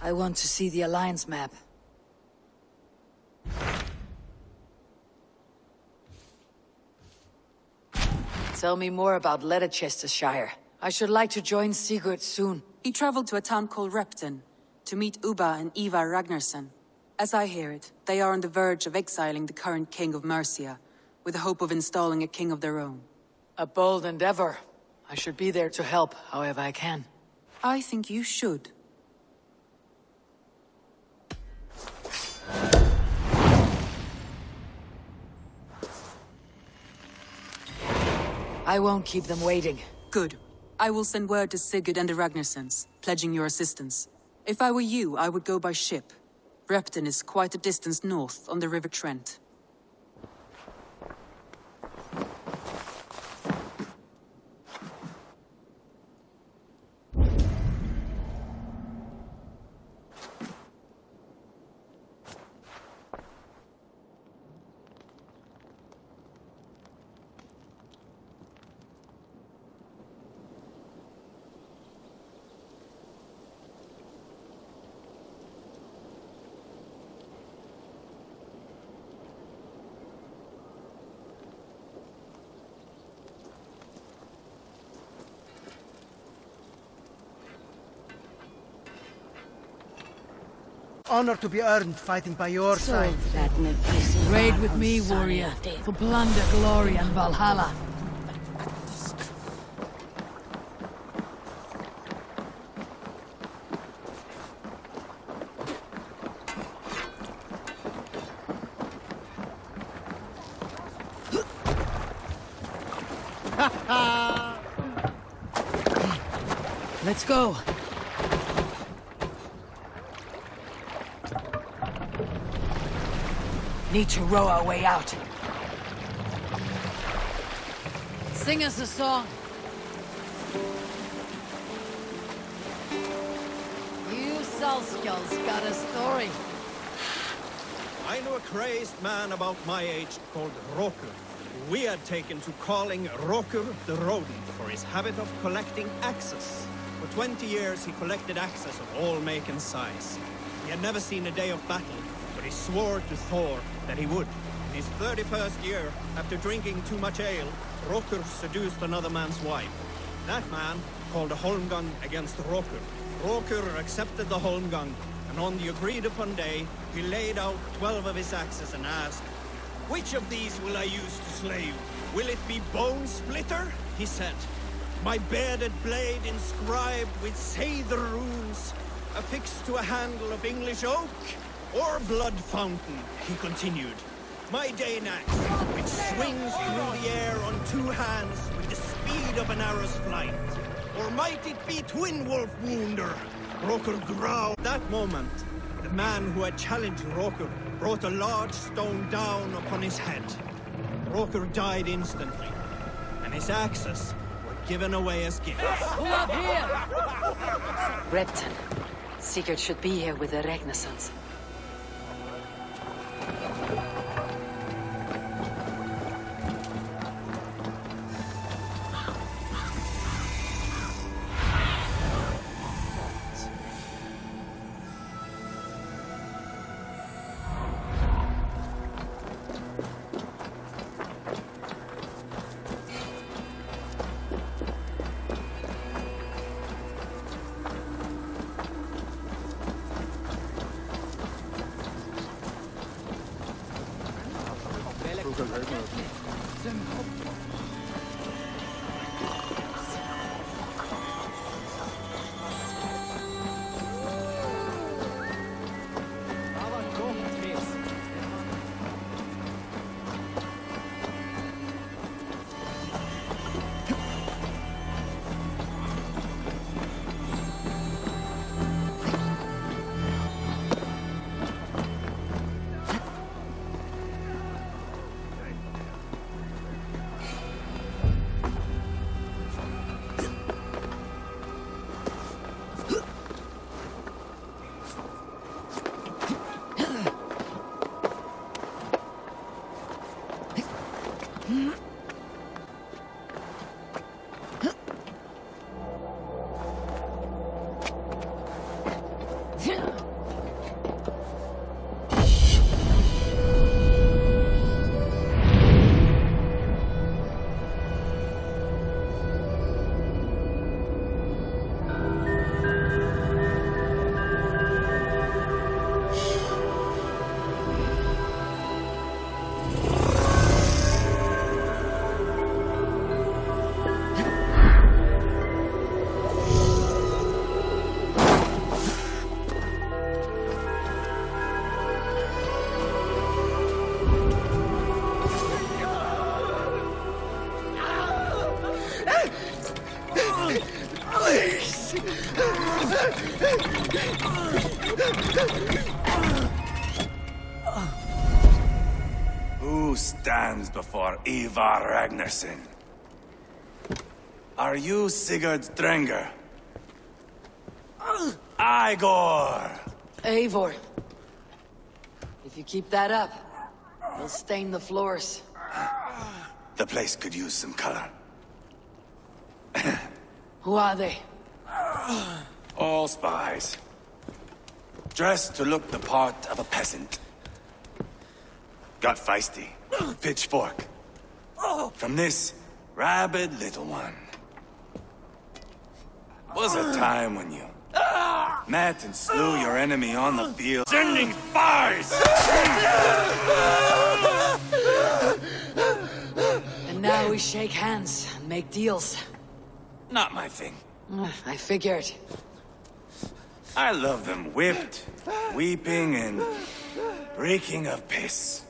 I want to see the Alliance map. Tell me more about Ledecestrescire. I should like to join Sigurd soon. He traveled to a town called Repton to meet Ubba and Ivar Ragnarsson. As I hear it, they are on the verge of exiling the current king of Mercia, with the hope of installing a king of their own. A bold endeavor. I should be there to help, however I can. I think you should. I won't keep them waiting. Good. I will send word to Sigurd and the Ragnarssons, pledging your assistance. If I were you, I would go by ship. Repton is quite a distance north on the River Trent. Honor to be earned fighting by your side. Raid with me, warrior, for plunder, glory, and Valhalla. Let's go. Need to row our way out. Sing us a song. You Salskulls got a story. I know a crazed man about my age called Rokur, who we had taken to calling Rokur the Rodent for his habit of collecting axes. For 20 years he collected axes of all make and size. He had never seen a day of battle, but he swore to Thor that he would. In his 31st year, after drinking too much ale, Rokur seduced another man's wife. That man called a holmgang against Rokur. Rokur accepted the holmgang, and on the agreed-upon day, he laid out 12 of his axes and asked, "Which of these will I use to slay you? Will it be Bone Splitter?" he said. "My bearded blade inscribed with Seidr runes, affixed to a handle of English oak? Or Blood Fountain," he continued. "My Dane axe, which swings through the air on 2 hands with the speed of an arrow's flight. Or might it be Twin Wolf Wounder?" Rokur growled. At that moment, the man who had challenged Rokur brought a large stone down upon his head. Rokur died instantly, and his axes were given away as gifts. Pull up here! Repton. Sigurd should be here with the Ragnarssons. Who stands before Ivar Ragnarsson? Are you Sigurd Drenger? Igor! Eivor. If you keep that up, you'll stain the floors. The place could use some color. Who are they? All spies. Dressed to look the part of a peasant. Got feisty. Pitchfork. From this rabid little one. Was a time when you met and slew your enemy on the field. Sending spies! And now we shake hands and make deals. Not my thing. I figured. I love them whipped, weeping, and reeking of piss.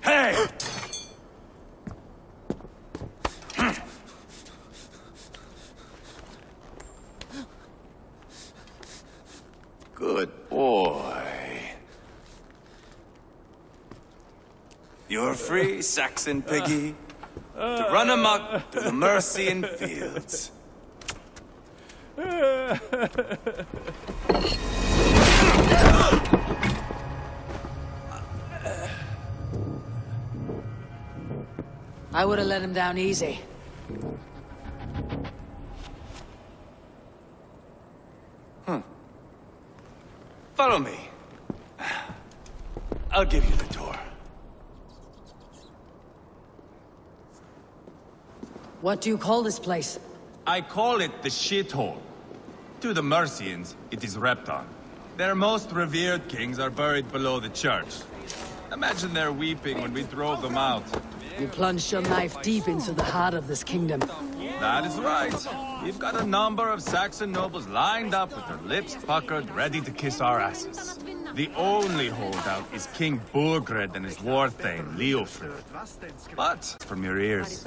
Hey! Good boy. You're free, Saxon piggy, to run amok through the Mercian fields. I would have let him down easy. Follow me. I'll give you the tour. What do you call this place? I call it the shithole. To the Mercians, it is Repton. Their most revered kings are buried below the church. Imagine their weeping when we drove them out. You plunged your knife deep into the heart of this kingdom. That is right. We've got a number of Saxon nobles lined up with their lips puckered, ready to kiss our asses. The only holdout is King Burgred and his war thane, Leofrith. But, from your ears.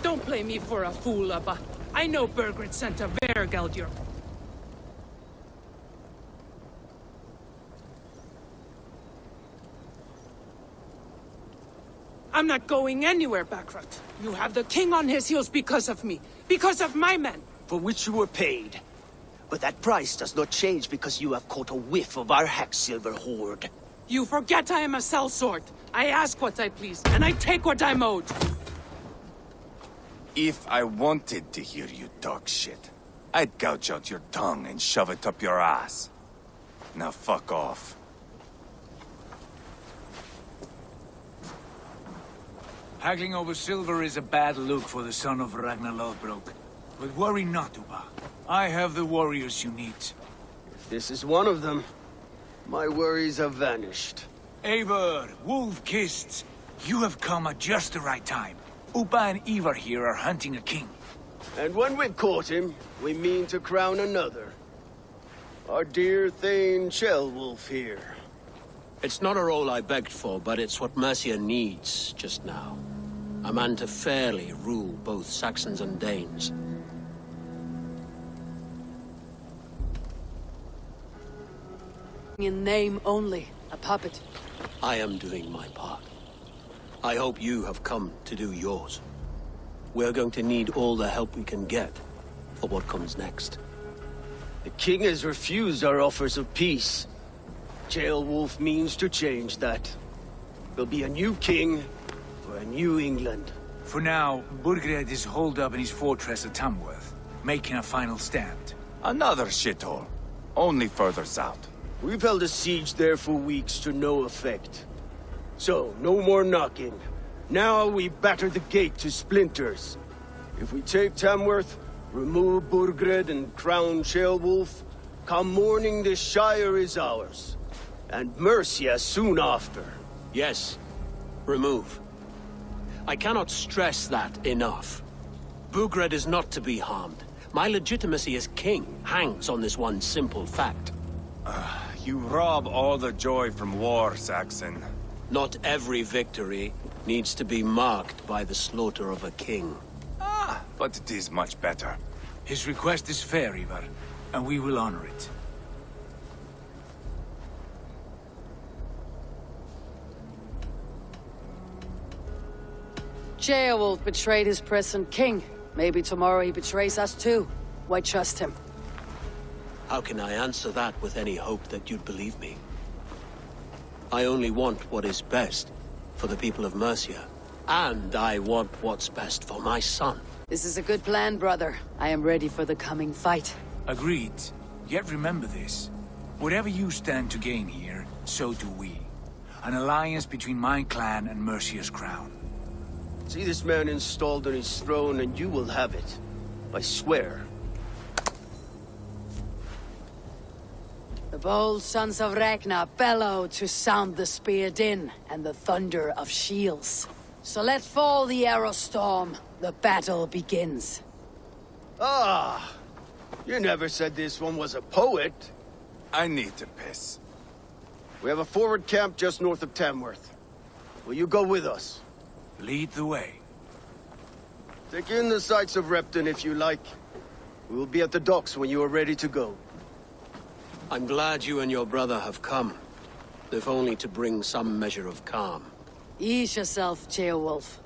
Don't play me for a fool, Abba. I know Burgred sent a Vergeldur. I'm not going anywhere, Backrut. You have the king on his heels because of me. Because of my men. For which you were paid. But that price does not change because you have caught a whiff of our Hacksilver hoard. You forget I am a sellsword. I ask what I please, and I take what I'm owed. If I wanted to hear you talk shit, I'd gouge out your tongue and shove it up your ass. Now fuck off. Haggling over silver is a bad look for the son of Ragnar Lothbrok. But worry not, Uba. I have the warriors you need. If this is one of them, my worries have vanished. Eivor, Wolf-Kissed, you have come at just the right time. Uba and Ivar here are hunting a king. And when we've caught him, we mean to crown another. Our dear Thane Ceolwulf here. It's not a role I begged for, but it's what Mercia needs just now. A man to fairly rule both Saxons and Danes. In name only, a puppet. I am doing my part. I hope you have come to do yours. We're going to need all the help we can get for what comes next. The king has refused our offers of peace. Ceolwulf means to change that. There'll be a new king for a new England. For now, Burgred is holed up in his fortress at Tamworth, making a final stand. Another shithole. Only further south. We've held a siege there for weeks to no effect. So, no more knocking. Now we batter the gate to splinters. If we take Tamworth, remove Burgred and crown Ceolwulf, come morning the Shire is ours. And Mercia soon after. Yes, remove. I cannot stress that enough. Burgred is not to be harmed. My legitimacy as king hangs on this one simple fact. You rob all the joy from war, Saxon. Not every victory needs to be marked by the slaughter of a king. But it is much better. His request is fair, Ivar, and we will honor it. Beowulf betrayed his present king. Maybe tomorrow he betrays us too. Why trust him? How can I answer that with any hope that you'd believe me? I only want what is best for the people of Mercia. And I want what's best for my son. This is a good plan, brother. I am ready for the coming fight. Agreed. Yet remember this. Whatever you stand to gain here, so do we. An alliance between my clan and Mercia's crown. See this man installed on his throne and you will have it. I swear. The bold sons of Ragnar bellow to sound the spear din and the thunder of shields. So let fall the arrow storm. The battle begins. Ah! You never said this one was a poet. I need to piss. We have a forward camp just north of Tamworth. Will you go with us? Lead the way. Take in the sights of Repton if you like. We will be at the docks when you are ready to go. I'm glad you and your brother have come, if only to bring some measure of calm. Ease yourself, Beowulf.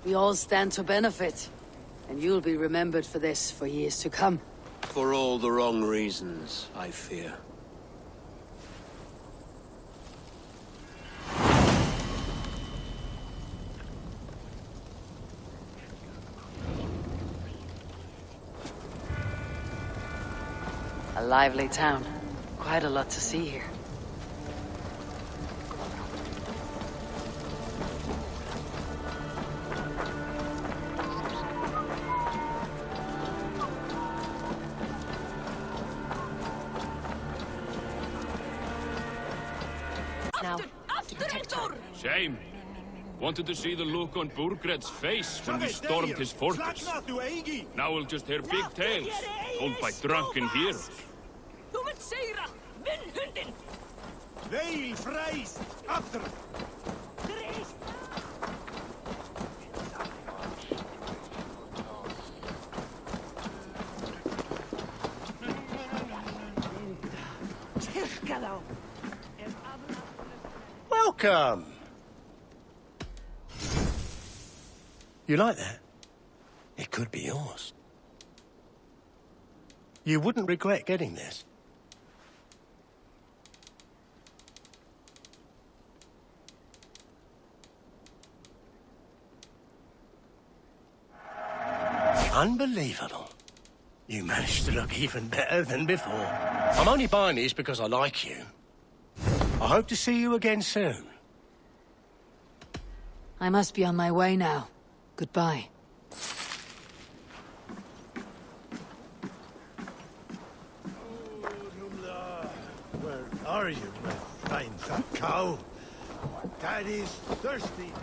We all stand to benefit, and you'll be remembered for this for years to come. For all the wrong reasons, I fear. A lively town. Quite a lot to see here. Now, Shame. Wanted to see the look on Burgred's face when we stormed his fortress. Now we'll just hear big tales, told by drunken heroes. Leofrith! After! Welcome! You like that? It could be yours. You wouldn't regret getting this. Unbelievable. You managed to look even better than before. I'm only buying these because I like you. I hope to see you again soon. I must be on my way now. Goodbye. Where are you, my fine fat cow? Daddy's thirsty.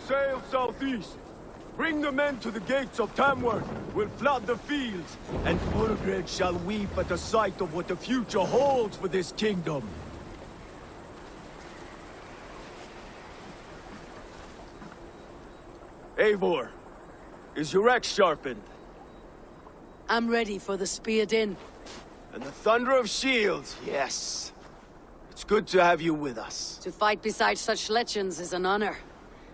Sail southeast. Bring the men to the gates of Tamworth. We'll flood the fields, and Burgred shall weep at the sight of what the future holds for this kingdom. Eivor, is your axe sharpened? I'm ready for the spear din. And the thunder of shields, yes. It's good to have you with us. To fight beside such legends is an honor.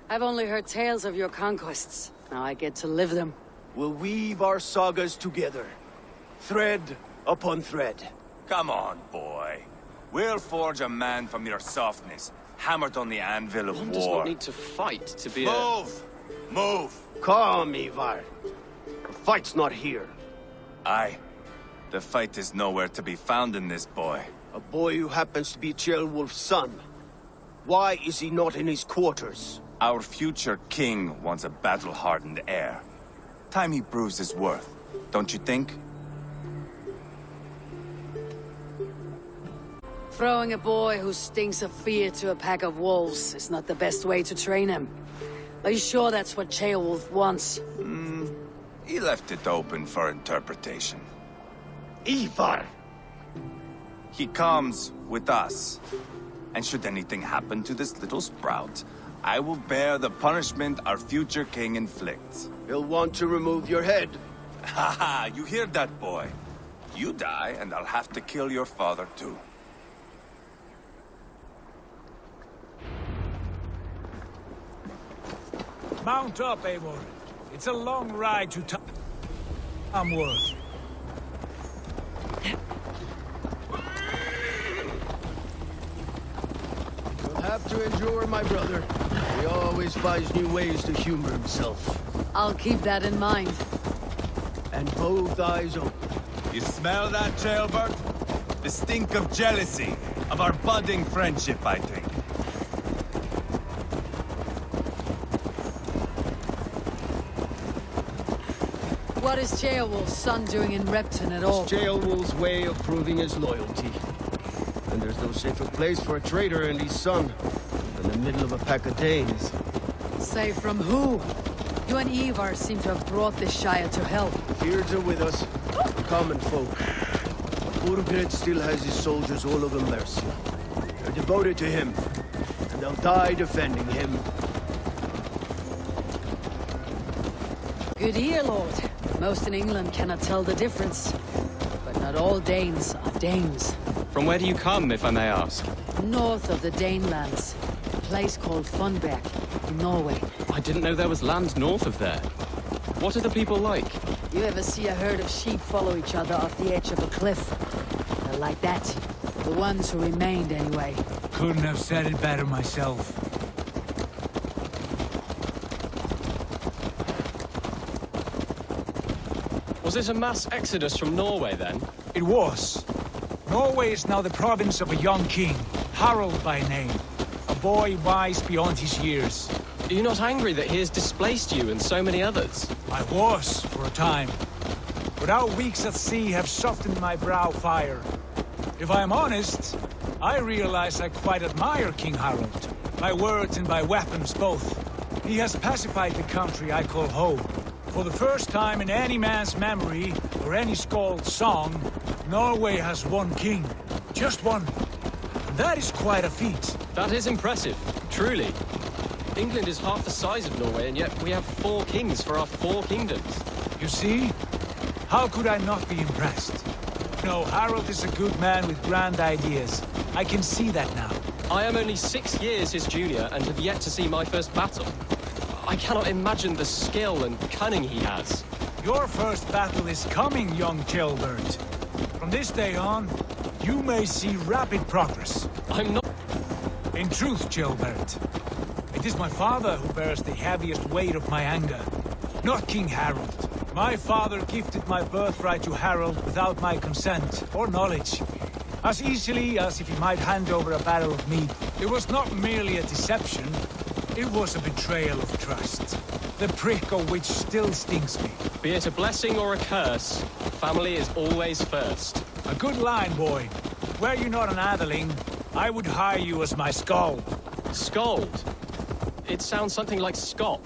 I've only heard tales of your conquests. Now I get to live them. We'll weave our sagas together. Thread upon thread. Come on, boy. We'll forge a man from your softness, hammered on the anvil of One war. does not need to fight to be Move! Move! Calm, Ivar. The fight's not here. Aye. The fight is nowhere to be found in this boy. A boy who happens to be Ceolwulf's son. Why is he not in his quarters? Our future king wants a battle-hardened heir. Time he proves his worth, don't you think? Throwing a boy who stinks of fear to a pack of wolves is not the best way to train him. Are you sure that's what Ceolwulf wants? He left it open for interpretation. Ivar! He comes with us. And should anything happen to this little sprout, I will bear the punishment our future king inflicts. He'll want to remove your head. Ha ha, you hear that, boy? You die, and I'll have to kill your father, too. Mount up, Eivor. It's a long ride to Tamworth. You'll have to endure, my brother. He always finds new ways to humor himself. I'll keep that in mind. And both eyes open. You smell that, Jailbird? The stink of jealousy, of our budding friendship, I think. What is Ceolwulf's son doing in Repton at all? It's Ceolwulf's way of proving his loyalty. And there's no safer place for a traitor and his son than the middle of a pack of Danes. Safe from who? You and Ivar seem to have brought this Shire to hell. Beards are with us, common folk. Burgred still has his soldiers all over Mercia. They're devoted to him, and they'll die defending him. Good ear, Lord. Most in England cannot tell the difference. But not all Danes are Danes. From where do you come, if I may ask? North of the Danelands. A place called Funberg, in Norway. I didn't know there was land north of there. What are the people like? You ever see a herd of sheep follow each other off the edge of a cliff? They're like that. The ones who remained, anyway. Couldn't have said it better myself. Was it a mass exodus from Norway, then? It was. Norway is now the province of a young king, Harald by name. A boy wise beyond his years. Are you not angry that he has displaced you and so many others? I was, for a time. But our weeks at sea have softened my brow fire. If I am honest, I realize I quite admire King Harald. By words and by weapons both. He has pacified the country I call home. For the first time in any man's memory, or any skald's song, Norway has one king. Just one. And that is quite a feat. That is impressive, truly. England is half the size of Norway, and yet we have 4 kings for our 4 kingdoms. You see? How could I not be impressed? No, Harald is a good man with grand ideas. I can see that now. I am only 6 years his junior, and have yet to see my first battle. I cannot imagine the skill and cunning he has. Your first battle is coming, young Jailbird. From this day on, you may see rapid progress. I'm not... In truth, Jailbird, it is my father who bears the heaviest weight of my anger, not King Harald. My father gifted my birthright to Harald without my consent or knowledge, as easily as if he might hand over a barrel of mead. It was not merely a deception, it was a betrayal of trust, the prick of which still stings me. Be it a blessing or a curse, family is always first. A good line, boy. Were you not an atheling, I would hire you as my skald. Skald? It sounds something like Scott.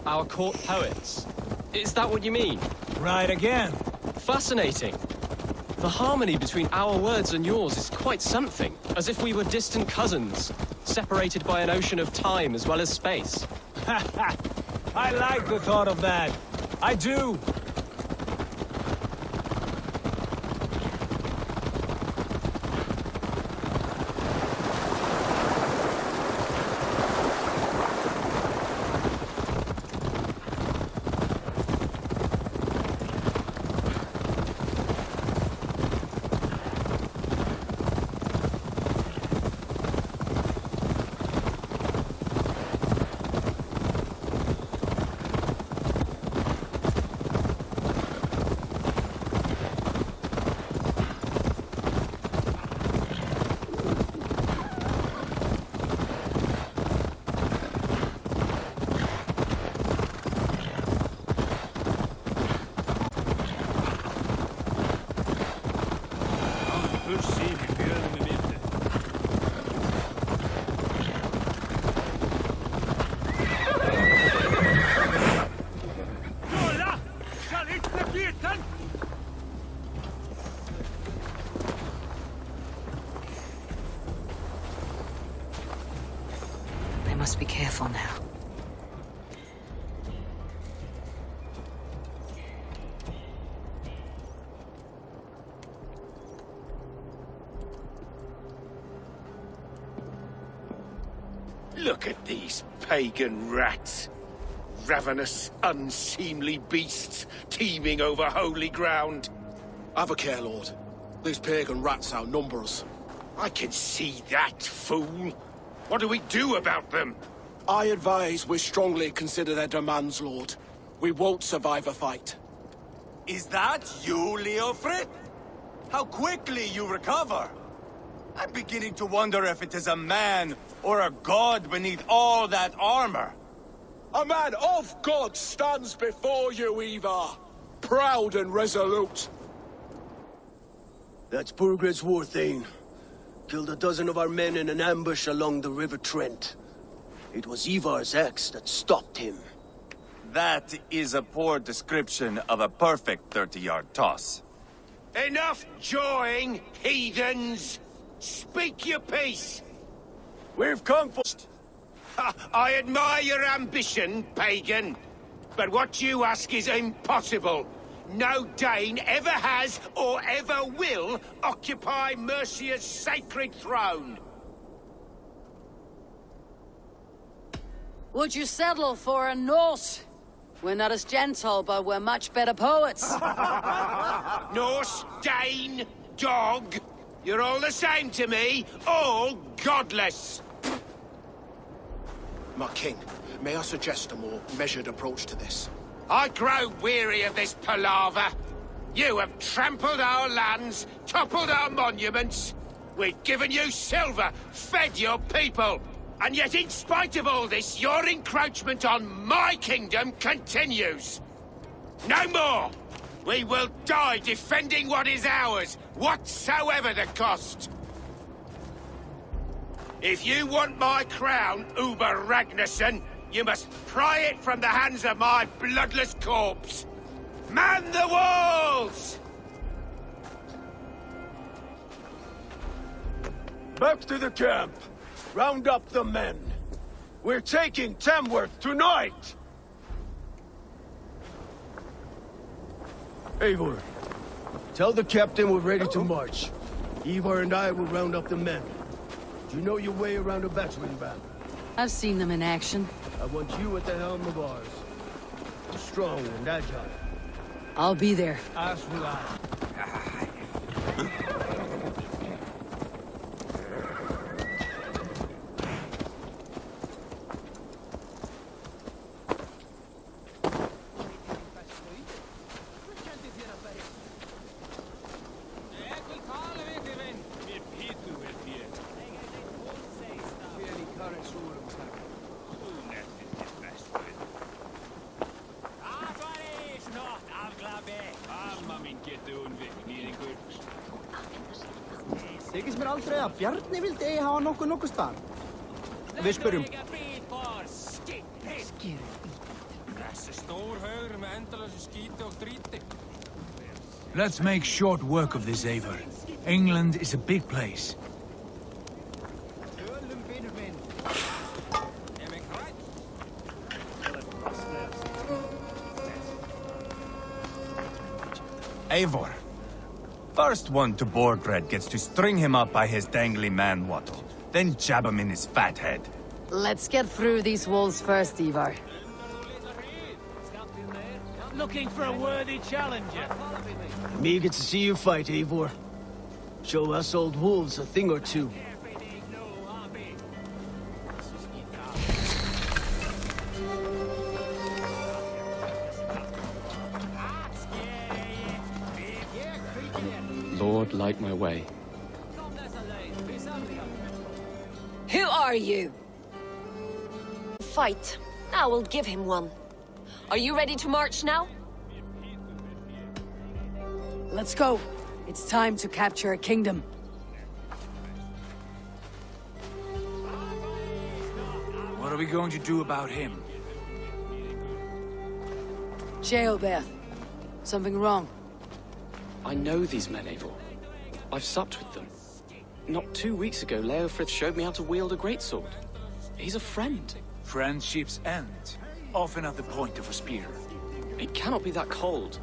Our court poets. Is that what you mean? Right again. Fascinating. The harmony between our words and yours is quite something. As if we were distant cousins, separated by an ocean of time as well as space. I like the thought of that. I do. They must be careful now. Look at these pagan rats. Ravenous, unseemly beasts teeming over holy ground. Have a care, Lord. These pagan rats outnumber us. I can see that, fool. What do we do about them? I advise we strongly consider their demands, Lord. We won't survive a fight. Is that you, Leofrith? How quickly you recover! I'm beginning to wonder if it is a man or a god beneath all that armor. A man of God stands before you, Ivar. Proud and resolute. That's Burgred's war thane. Killed a dozen of our men in an ambush along the River Trent. It was Ivar's axe that stopped him. That is a poor description of a perfect 30-yard toss. Enough jawing, heathens! Speak your piece! We've come for... I admire your ambition, pagan. But what you ask is impossible. No Dane ever has or ever will occupy Mercia's sacred throne. Would you settle for a Norse? We're not as gentle, but we're much better poets. Norse, Dane, dog. You're all the same to me. All godless. My king, may I suggest a more measured approach to this? I grow weary of this palaver. You have trampled our lands, toppled our monuments. We've given you silver, fed your people. And yet, in spite of all this, your encroachment on my kingdom continues. No more! We will die defending what is ours, whatsoever the cost. If you want my crown, Uber Ragnarsson, you must pry it from the hands of my bloodless corpse. Man the walls! Back to the camp. Round up the men. We're taking Tamworth tonight! Eivor, tell the captain we're ready to march. Ivar and I will round up the men. Do you know your way around a battering ram? I've seen them in action. I want you at the helm of ours. Strong and agile. I'll be there. As will I. Þykist mér aldrei að Bjarni vildi eigi hafa nokkuð staðar. Við spyrjum. Let's make short work of this, Eivor. England is a big place. Eivor. First one to Borgred gets to string him up by his dangly man-wattle, then jab him in his fat head. Let's get through these walls first, Ivar. Looking for a worthy challenger. I'm eager to see you fight, Eivor. Show us old wolves a thing or two. Lord, light my way. Who are you? Fight. I will give him one. Are you ready to march now? Let's go. It's time to capture a kingdom. What are we going to do about him? Jailbeth. Something wrong? I know these men, Eivor. I've supped with them. Not 2 weeks ago, Leofrith showed me how to wield a greatsword. He's a friend. Friendships end, often at the point of a spear. It cannot be that cold.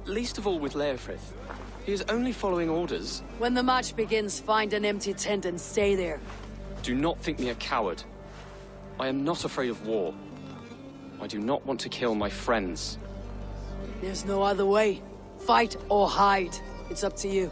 Least of all with Leofrith. He is only following orders. When the march begins, find an empty tent and stay there. Do not think me a coward. I am not afraid of war. I do not want to kill my friends. There's no other way. Fight or hide. It's up to you.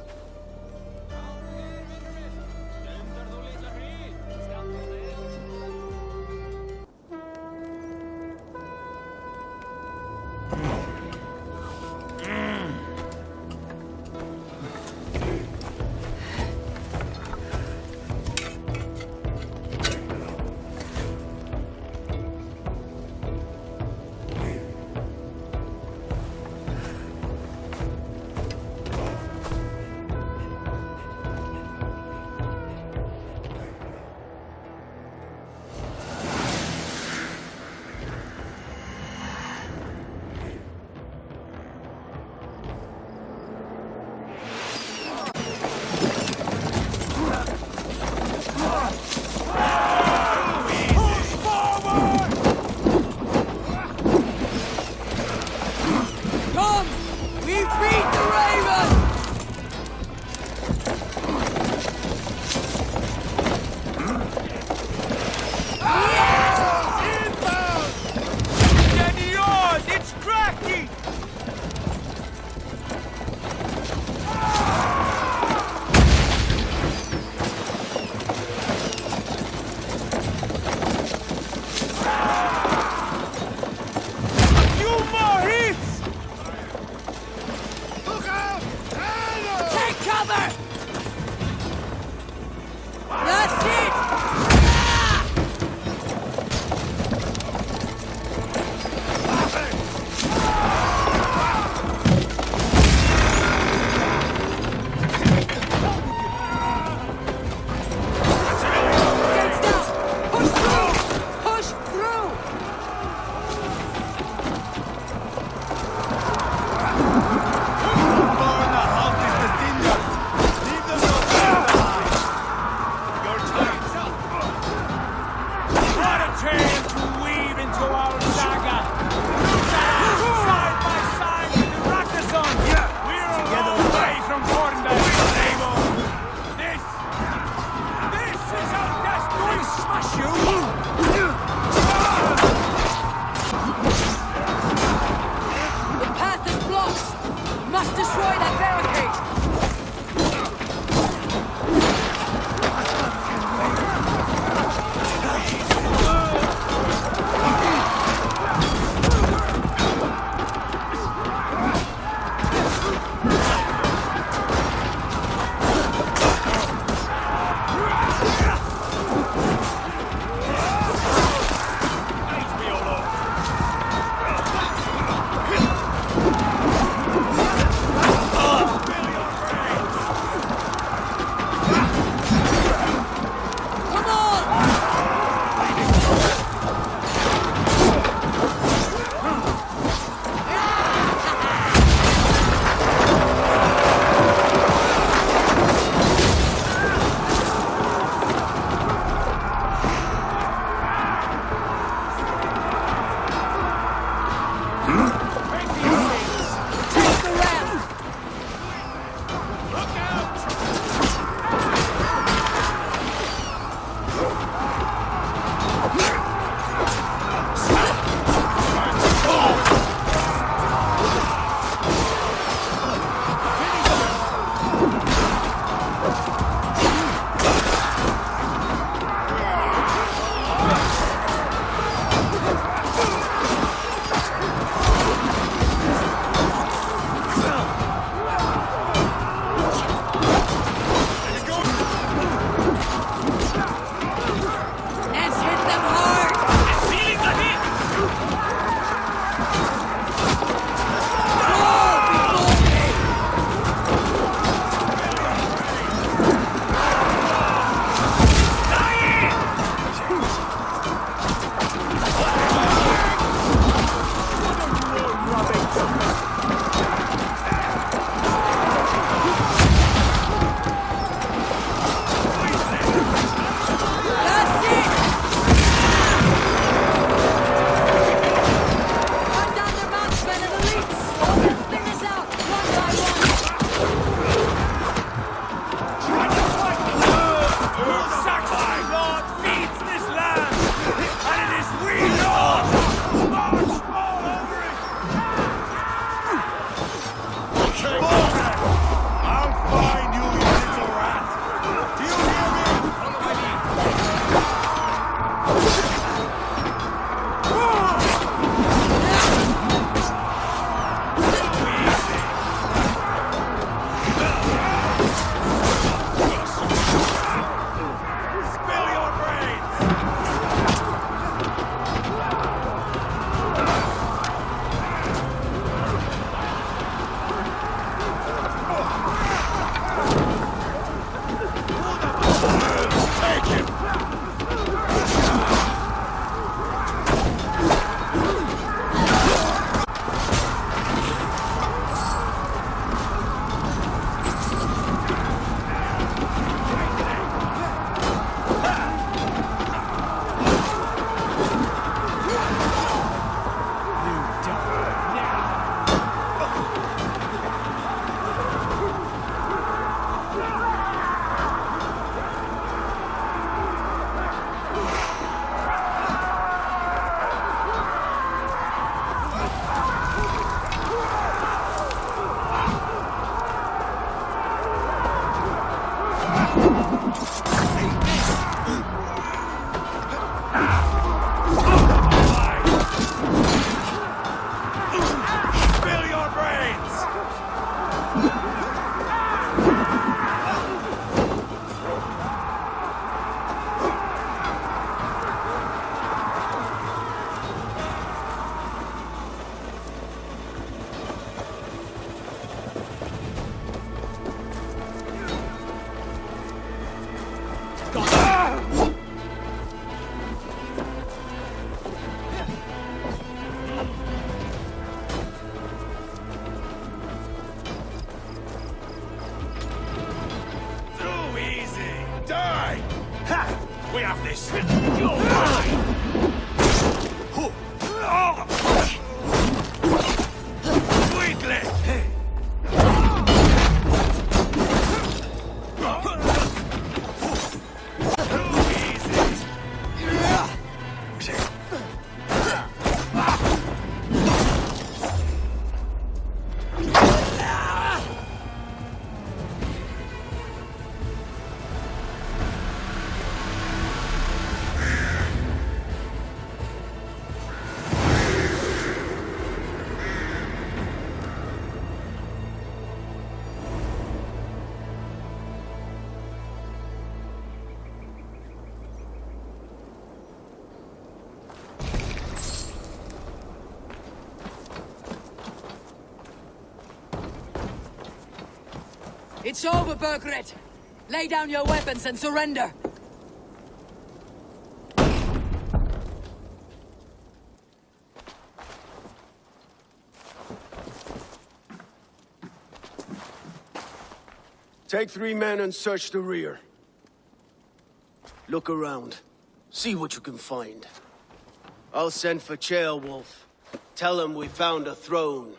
Too easy! Die! Ha! We have this! You're mine! Quickly! It's over, Burgred! Lay down your weapons and surrender! Take 3 men and search the rear. Look around. See what you can find. I'll send for Ceolwulf. Tell him we found a throne.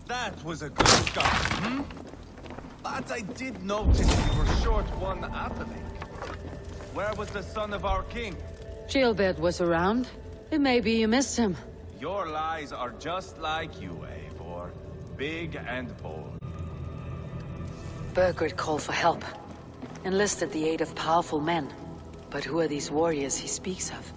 That was a good shot, hmm? But I did notice you were short one athelink. Where was the son of our king? Gilbert was around. Maybe you missed him. Your lies are just like you, Eivor. Big and bold. Burgred called for help. Enlisted the aid of powerful men. But who are these warriors he speaks of?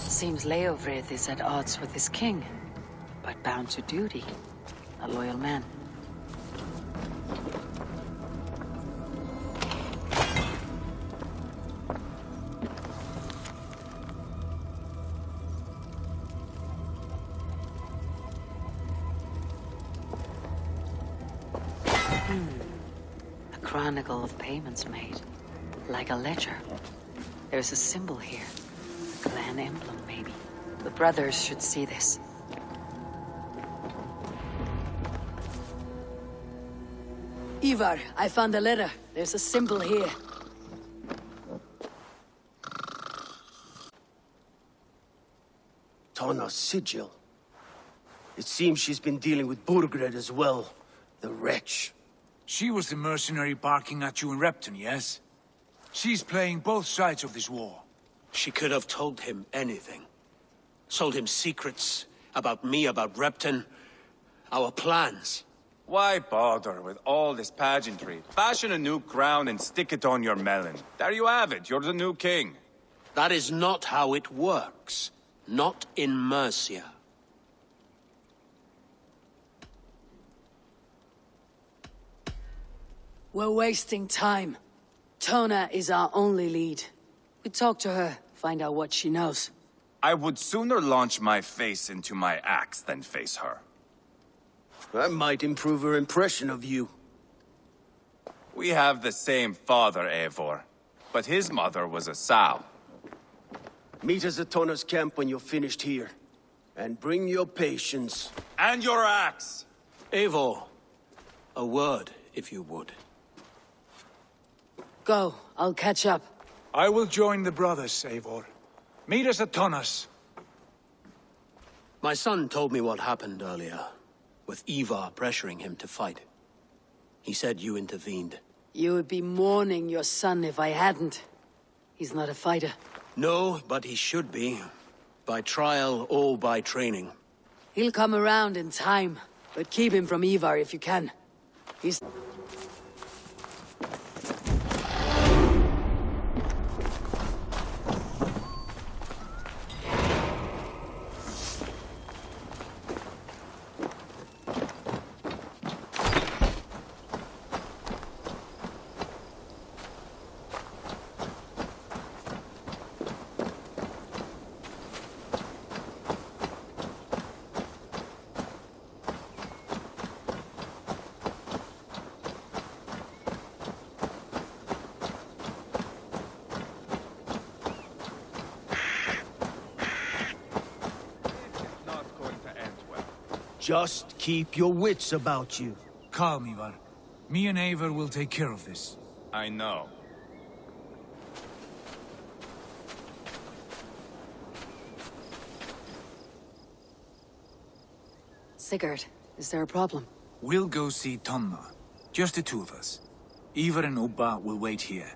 Seems Leofrith is at odds with his king, but bound to duty. A loyal man. A chronicle of payments made. Like a ledger. There's a symbol here. A clan emblem, maybe. The brothers should see this. Ivar, I found a letter. There's a symbol here. Tana's sigil. It seems she's been dealing with Burgred as well. The wretch. She was the mercenary barking at you in Repton, yes? She's playing both sides of this war. She could have told him anything. Sold him secrets about me, about Repton, our plans. Why bother with all this pageantry? Fashion a new crown and stick it on your melon. There you have it, you're the new king. That is not how it works. Not in Mercia. We're wasting time. Tona is our only lead. We talk to her, find out what she knows. I would sooner launch my face into my axe than face her. That might improve her impression of you. We have the same father, Eivor, but his mother was a sow. Meet us at Tona's camp when you're finished here. And bring your patience. And your axe! Eivor, a word, if you would. Go, I'll catch up. I will join the brothers, Eivor. Meet us at Tonas. My son told me what happened earlier, with Ivar pressuring him to fight. He said you intervened. You would be mourning your son if I hadn't. He's not a fighter. No, but he should be. By trial or by training. He'll come around in time, but keep him from Ivar if you can. He's... Just keep your wits about you. Calm, Ivar. Me and Eivor will take care of this. I know. Sigurd, is there a problem? We'll go see Tonna. Just the two of us. Ivar and Ubba will wait here.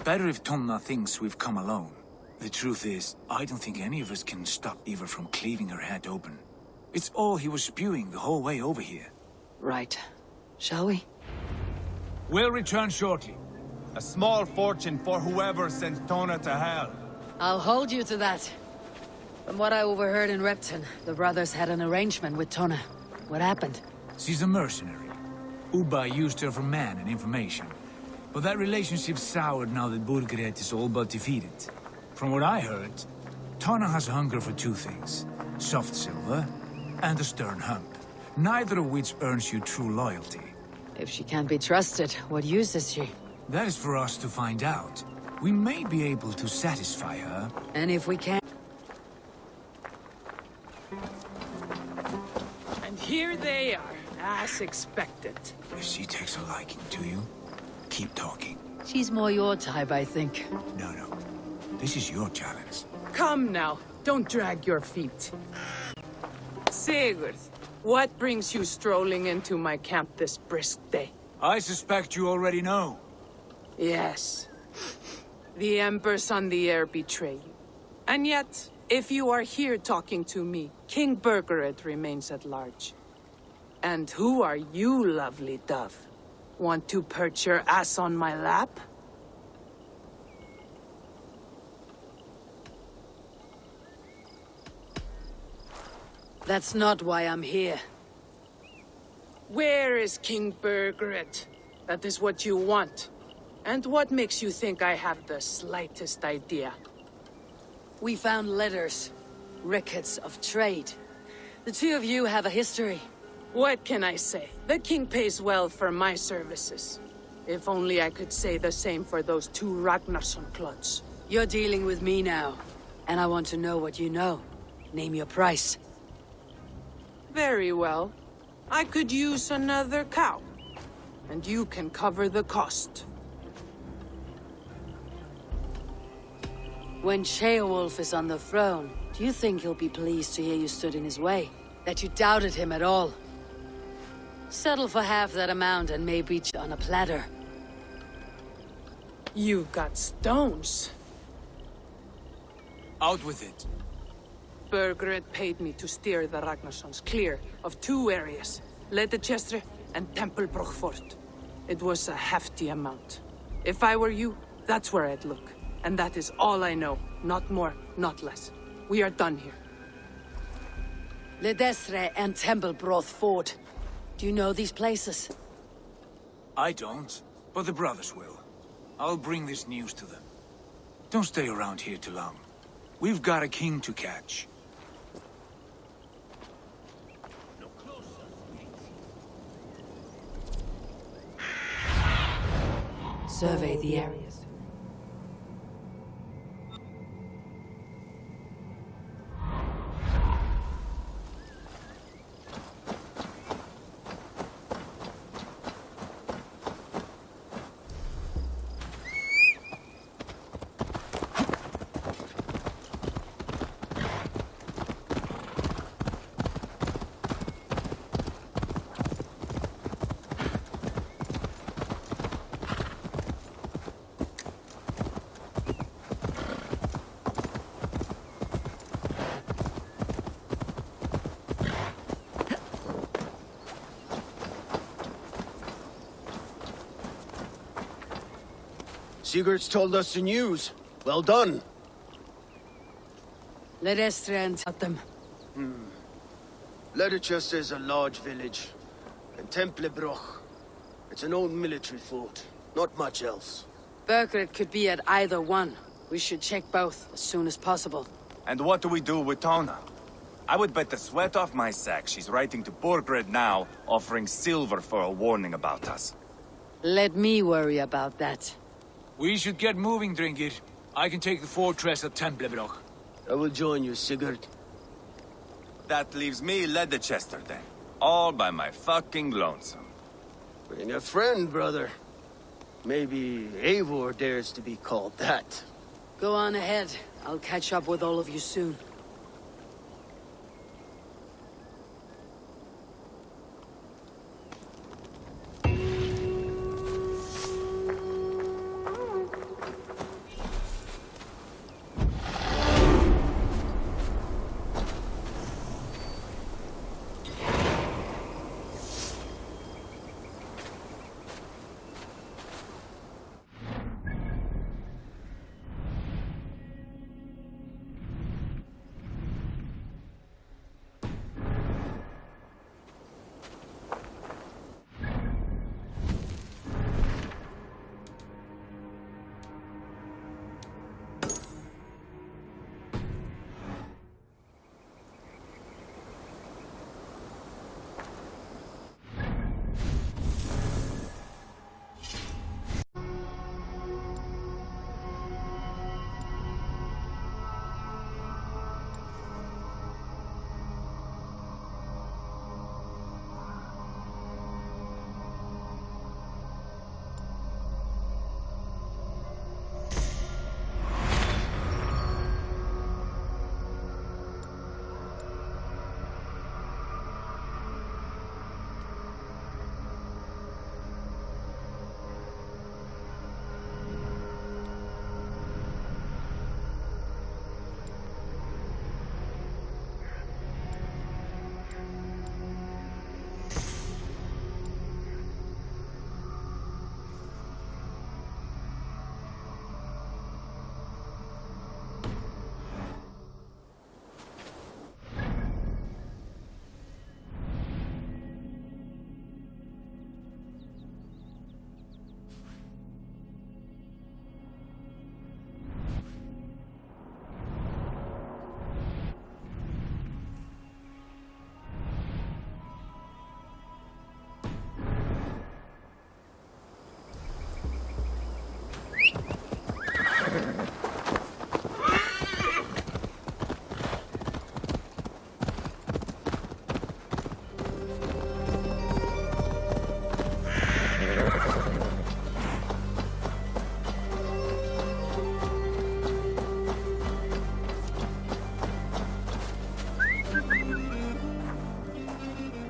Better if Tonna thinks we've come alone. The truth is, I don't think any of us can stop Ivar from cleaving her head open. It's all he was spewing the whole way over here. Right. Shall we? We'll return shortly. A small fortune for whoever sends Tona to hell. I'll hold you to that. From what I overheard in Repton, the brothers had an arrangement with Tona. What happened? She's a mercenary. Ubba used her for man and information. But that relationship soured now that Burgred is all but defeated. From what I heard, Tona has a hunger for two things. Soft silver and a stern hump. Neither of which earns you true loyalty. If she can't be trusted, what use is she? That is for us to find out. We may be able to satisfy her. And if we can't... And here they are, as expected. If she takes a liking to you, keep talking. She's more your type, I think. No. This is your challenge. Come now, don't drag your feet. Sigurd, what brings you strolling into my camp this brisk day? I suspect you already know. Yes. The Embers on the air betray you. And yet, if you are here talking to me, King Burgred remains at large. And who are you, lovely dove? Want to perch your ass on my lap? That's not why I'm here. Where is King Burgred? That is what you want. And what makes you think I have the slightest idea? We found letters. Records of trade. The two of you have a history. What can I say? The king pays well for my services. If only I could say the same for those two Ragnarsson clods. You're dealing with me now. And I want to know what you know. Name your price. Very well. I could use another cow. And you can cover the cost. When Ceolwulf is on the throne, do you think he'll be pleased to hear you stood in his way? That you doubted him at all? Settle for half that amount and maybe on a platter. You've got stones. Out with it. Burgred paid me to steer the Ragnarssons clear of two areas, Ledecestre and Templebrough Fort. It was a hefty amount. If I were you, that's where I'd look. And that is all I know. Not more, not less. We are done here. Ledecestre and Templebrough Fort. Do you know these places? I don't, but the brothers will. I'll bring this news to them. Don't stay around here too long. We've got a king to catch. Survey the areas. Sigurd's told us the news. Well done. Ledecestre and them. Ledecestre is a large village. And Templebrough. It's an old military fort. Not much else. Burgred could be at either one. We should check both as soon as possible. And what do we do with Tona? I would bet the sweat off my sack she's writing to Burgred now, offering silver for a warning about us. Let me worry about that. We should get moving, Dringir. I can take the fortress of Templebrough. I will join you, Sigurd. That leaves me Ledecestre then. All by my fucking lonesome. Bring a friend, brother. Maybe Eivor dares to be called that. Go on ahead. I'll catch up with all of you soon.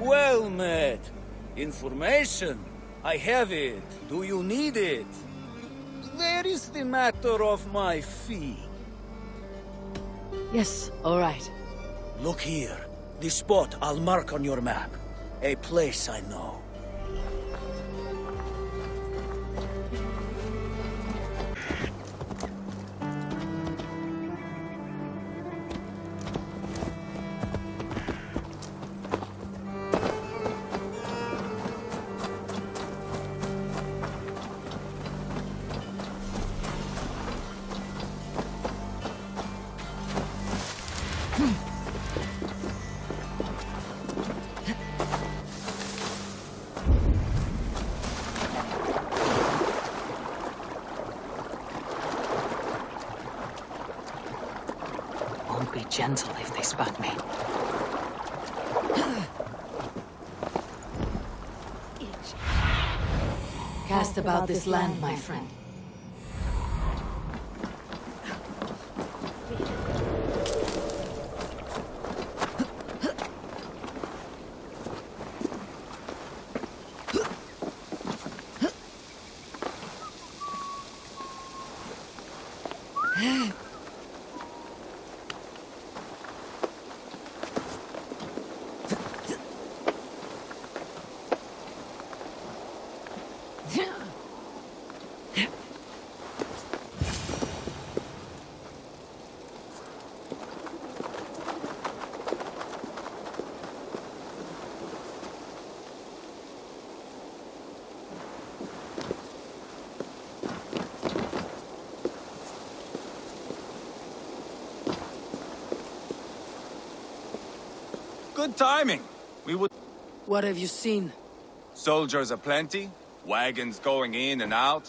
Well met. Information. I have it. Do you need it? Where is the matter of my fee? Yes, all right. Look here. The spot I'll mark on your map. A place I know. Be gentle if they spot me. Cast about this land, my friend. Good timing. We would... What have you seen? Soldiers aplenty, wagons going in and out.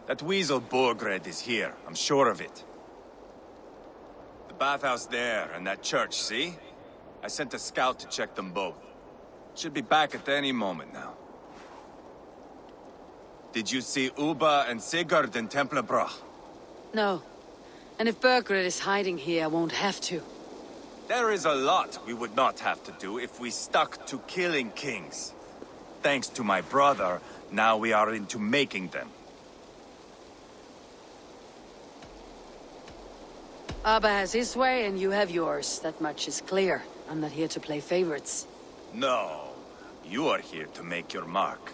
That weasel Borgred is here, I'm sure of it. The bathhouse there and that church, see? I sent a scout to check them both. Should be back at any moment now. Did you see Uba and Sigurd in Templebrough? No. And if Bergred is hiding here, I won't have to. There is a lot we would not have to do if we stuck to killing kings. Thanks to my brother, now we are into making them. Abba has his way, and you have yours. That much is clear. I'm not here to play favorites. No, you are here to make your mark.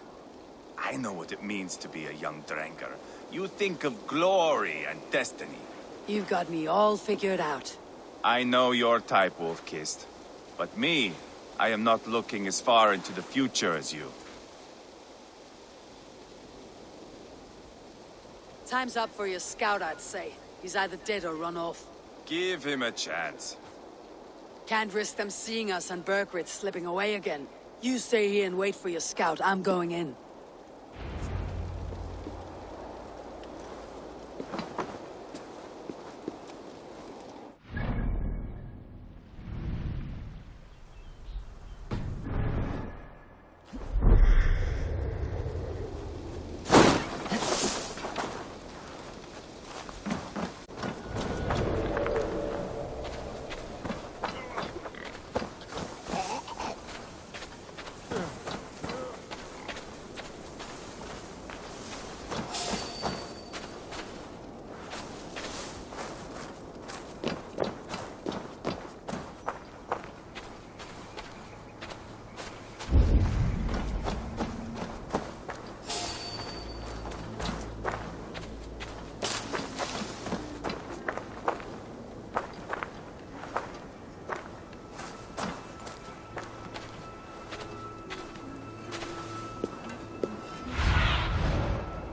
I know what it means to be a young Dranger. You think of glory and destiny. You've got me all figured out. I know your type, Wolf-Kissed. But me, I am not looking as far into the future as you. Time's up for your scout, I'd say. He's either dead or run off. Give him a chance. Can't risk them seeing us and Bergred slipping away again. You stay here and wait for your scout. I'm going in.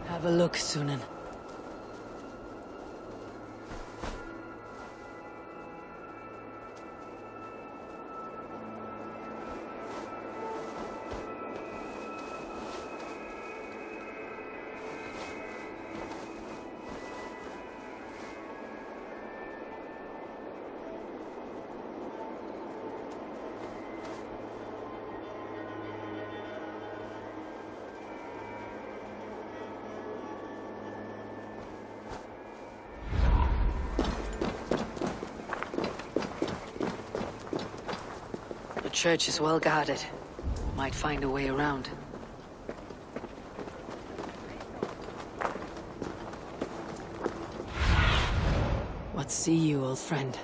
Have a look, Sunan. The church is well guarded. Might find a way around. What see you, old friend?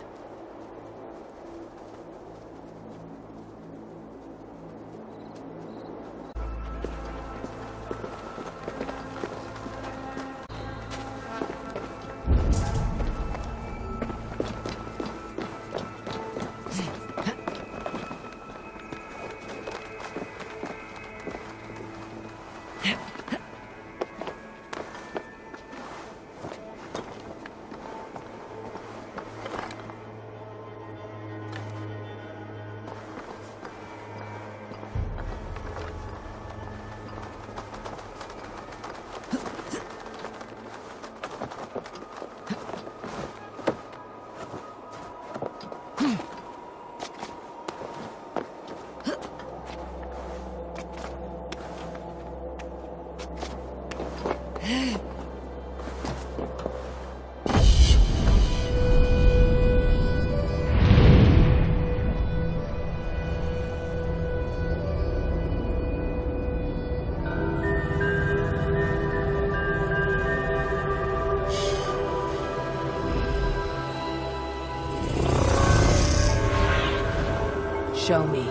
Show me.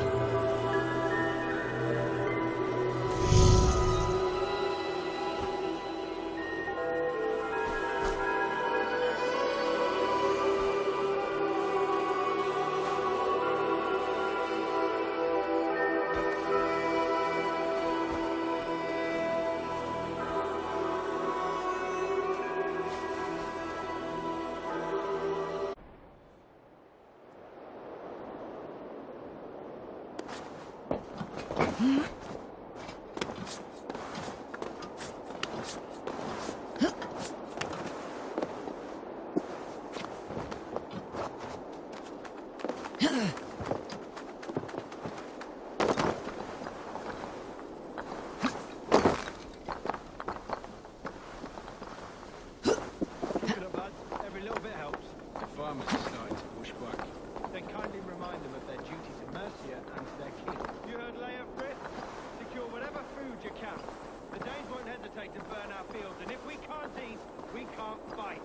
Then kindly remind them of their duty to Mercia and to their king. You heard Leofrith? Secure whatever food you can. The Danes won't hesitate to burn our fields, and if we can't eat, we can't fight.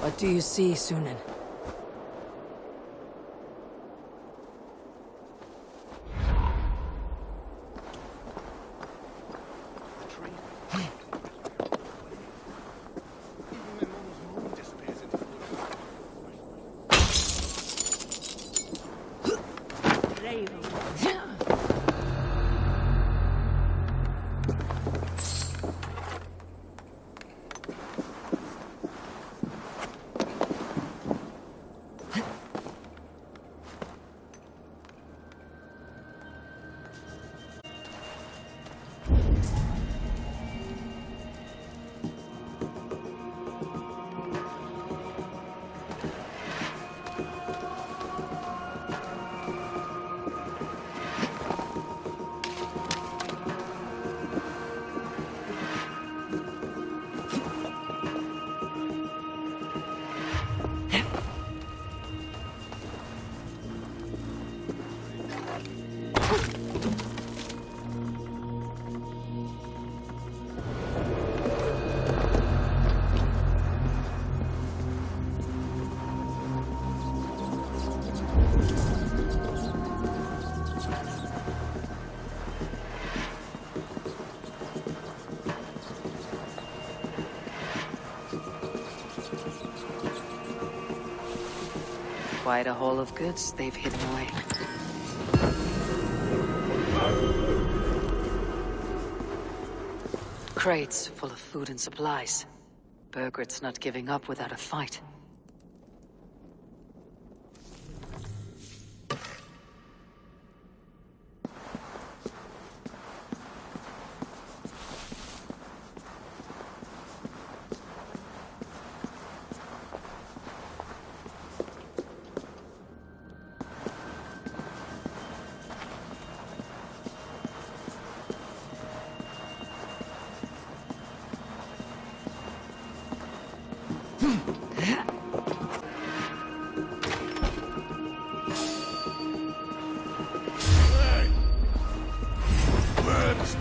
What do you see, Sunan? Quite a haul of goods they've hidden away. Crates full of food and supplies. Burgred's not giving up without a fight.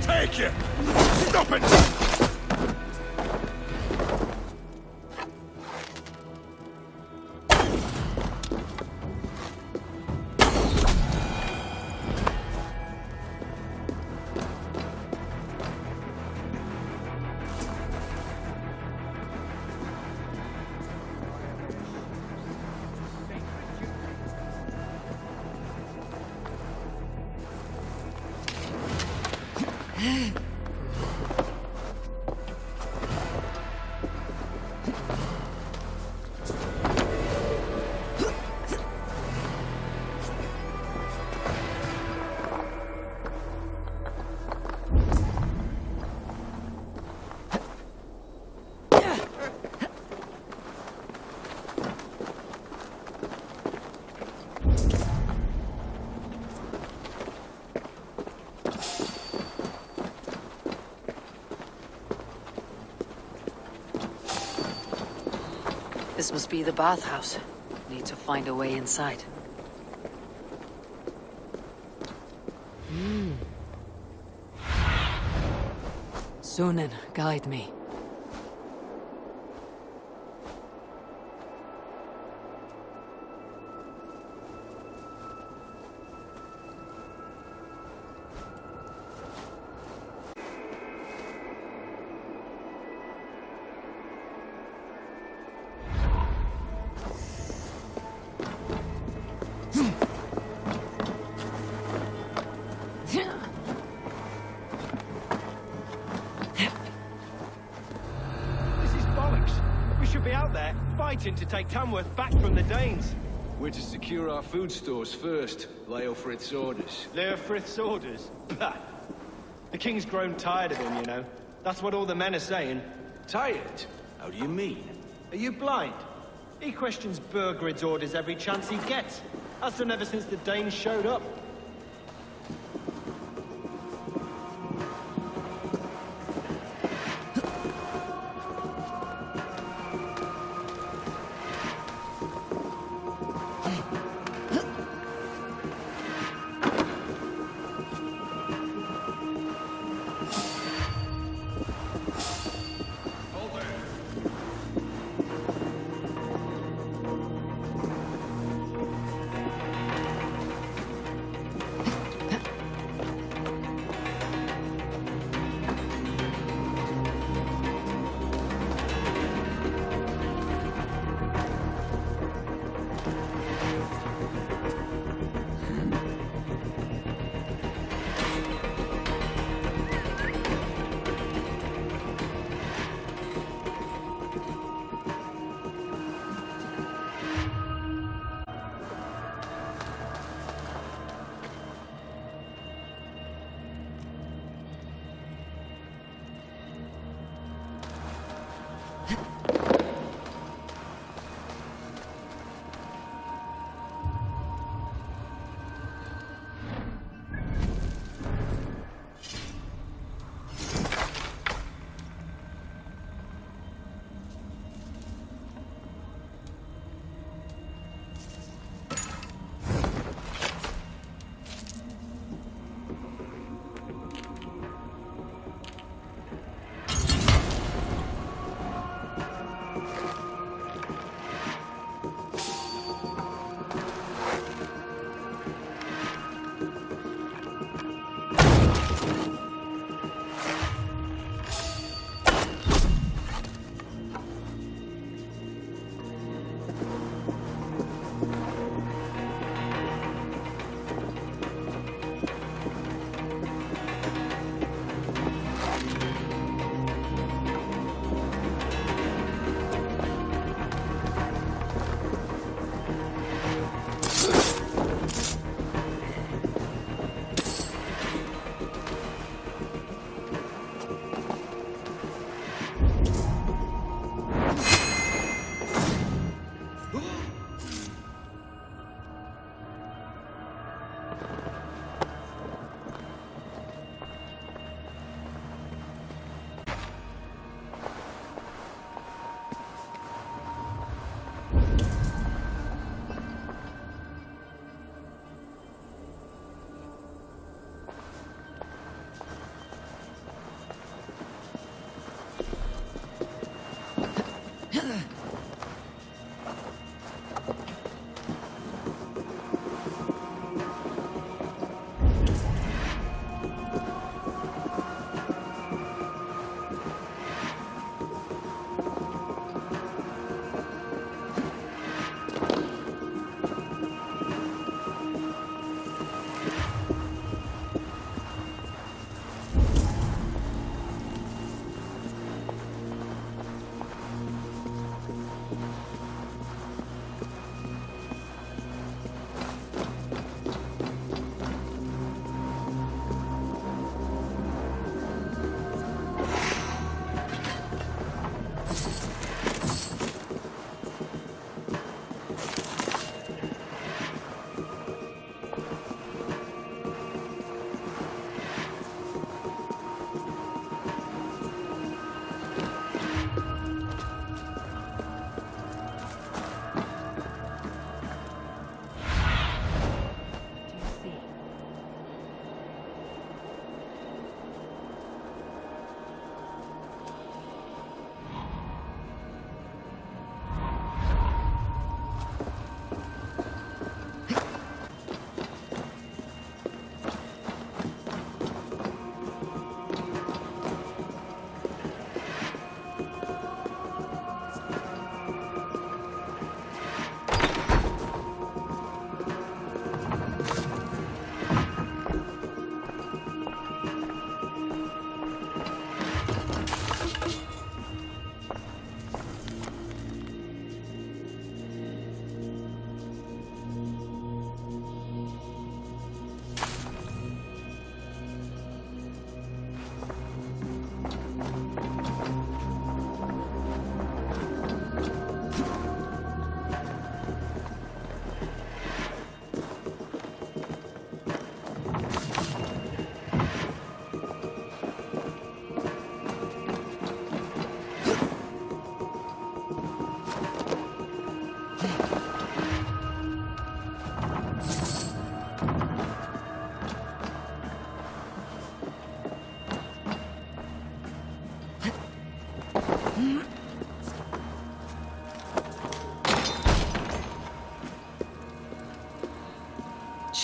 Take you! Stop it! This must be the bathhouse. Need to find a way inside. Sunan, guide me. fighting to take Tamworth back from the Danes. We're to secure our food stores first. Leofrith's orders. Leofrith's orders? Bah! The king's grown tired of him, you know. That's what all the men are saying. Tired? How do you mean? Are you blind? He questions Burgred's orders every chance he gets. Has done ever since the Danes showed up.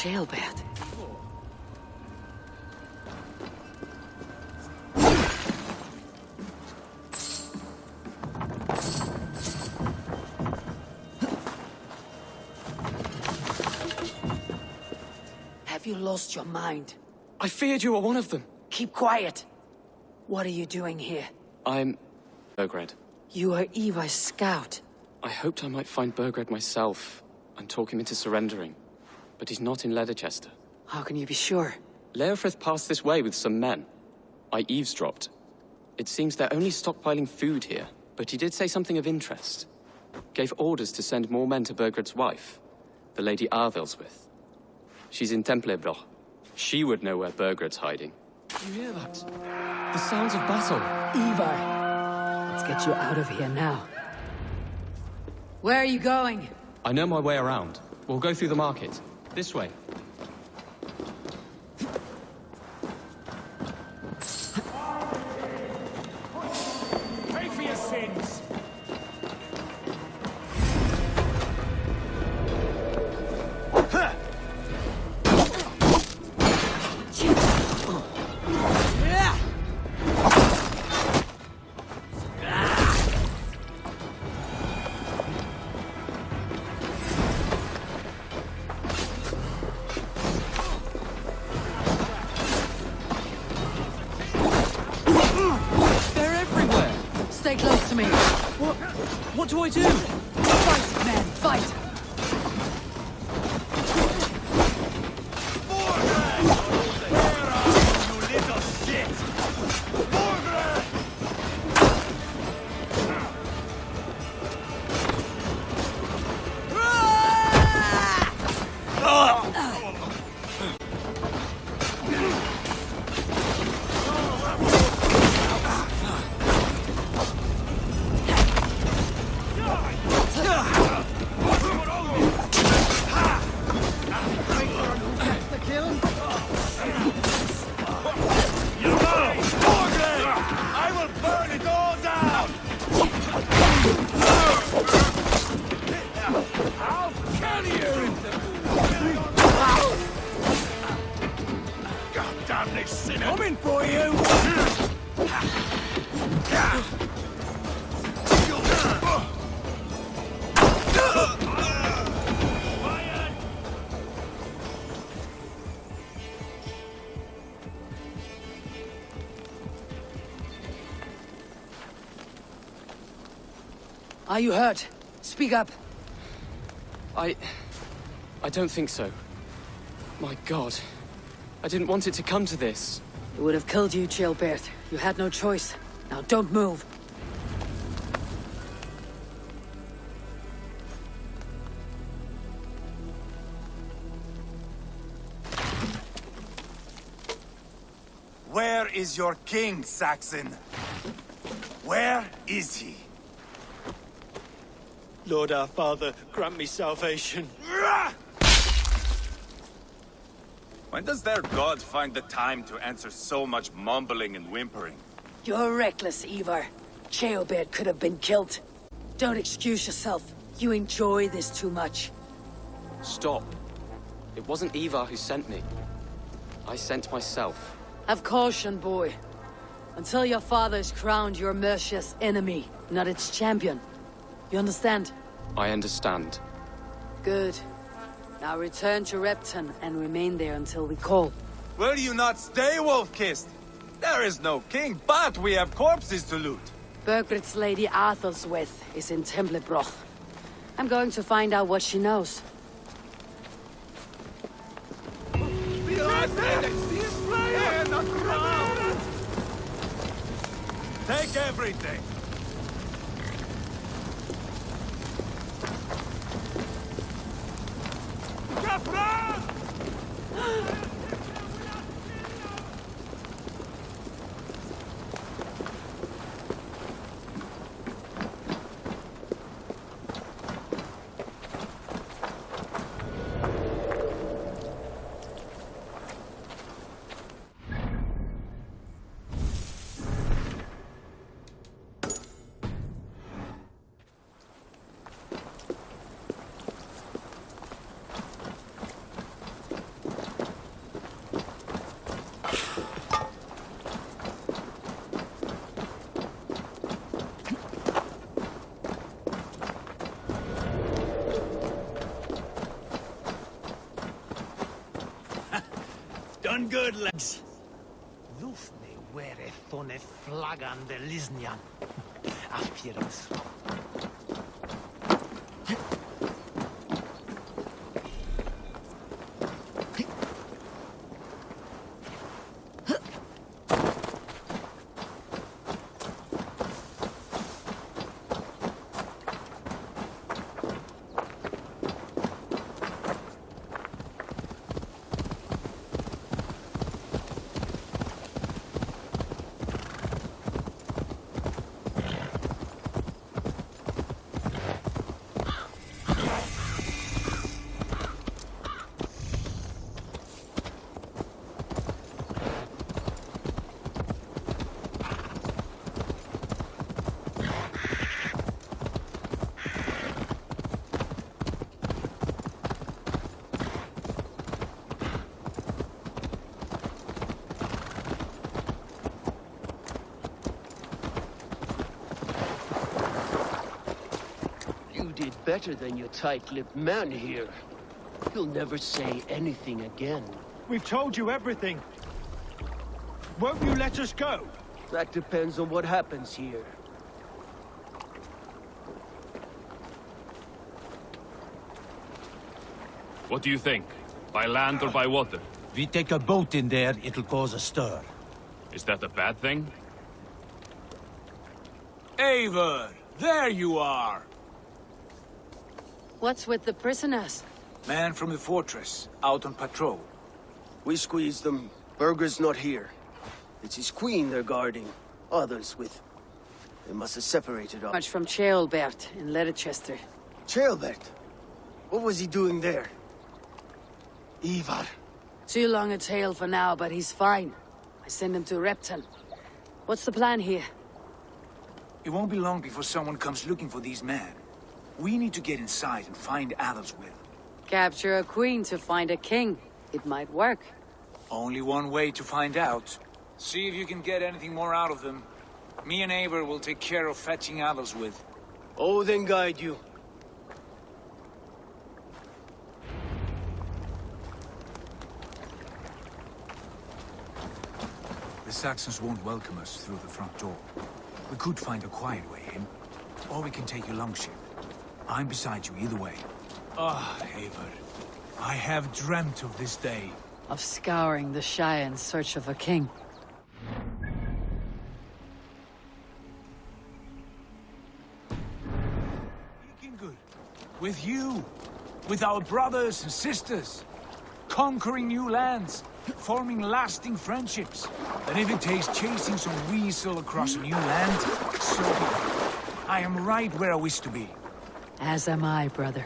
Jailbird. Have you lost your mind? I feared you were one of them. Keep quiet. What are you doing here? I'm... Burgred. You are Eva's scout. I hoped I might find Burgred myself and talk him into surrendering. But he's not in Ledecestre. How can you be sure? Leofrith passed this way with some men. I eavesdropped. It seems they're only stockpiling food here, but he did say something of interest. Gave orders to send more men to Burgred's wife, the Lady Arvelswith. She's in Templebrough. She would know where Burgred's hiding. You hear that? The sounds of battle. Eva, let's get you out of here now. Where are you going? I know my way around. We'll go through the market. This way. Pay for your sins! Stay close to me. What do I do? Fight, man, fight! Coming for you! Are you hurt? Speak up. I don't think so. My God. I didn't want it to come to this. It would have killed you, Jailbird. You had no choice. Now don't move. Where is your king, Saxon? Where is he? Lord our Father, grant me salvation. When does their god find the time to answer so much mumbling and whimpering? You're reckless, Ivar. Jailbird could have been killed. Don't excuse yourself. You enjoy this too much. Stop. It wasn't Ivar who sent me. I sent myself. Have caution, boy. Until your father is crowned your Mercia's enemy, not its champion. You understand? I understand. Good. Now return to Repton and remain there until we call. Will you not stay, Wolf-Kissed? There is no king, but we have corpses to loot. Burgred's Lady Arvelswith is in Templebrough. I'm going to find out what she knows. Take everything. Done good, legs. Luf me were thone flagan de Lisnian. Afieros. Better than your tight-lipped man here. You'll never say anything again. We've told you everything. Won't you let us go? That depends on what happens here. What do you think? By land or by water? We take a boat in there, it'll cause a stir. Is that a bad thing? Eivor, there you are! What's with the prisoners? Man from the fortress, out on patrol. We squeezed them. Burger's not here. It's his queen they're guarding. Others with... They must have separated up. Much from Ceolbert in Ledecestre. Ceolbert? What was he doing there? Ivar. Too long a tale for now, but he's fine. I send him to Repton. What's the plan here? It won't be long before someone comes looking for these men. We need to get inside and find Adelswith. Capture a queen to find a king. It might work. Only one way to find out. See if you can get anything more out of them. Me and Eivor will take care of fetching Adelswith. Odin guide you. The Saxons won't welcome us through the front door. We could find a quiet way in, or we can take a longship. I'm beside you either way. Ah, Eivor. I have dreamt of this day. Of scouring the Shire in search of a king. Speaking good. With you. With our brothers and sisters. Conquering new lands. Forming lasting friendships. And if it takes chasing some weasel across a new land, so be it. I am right where I wish to be. As am I, brother.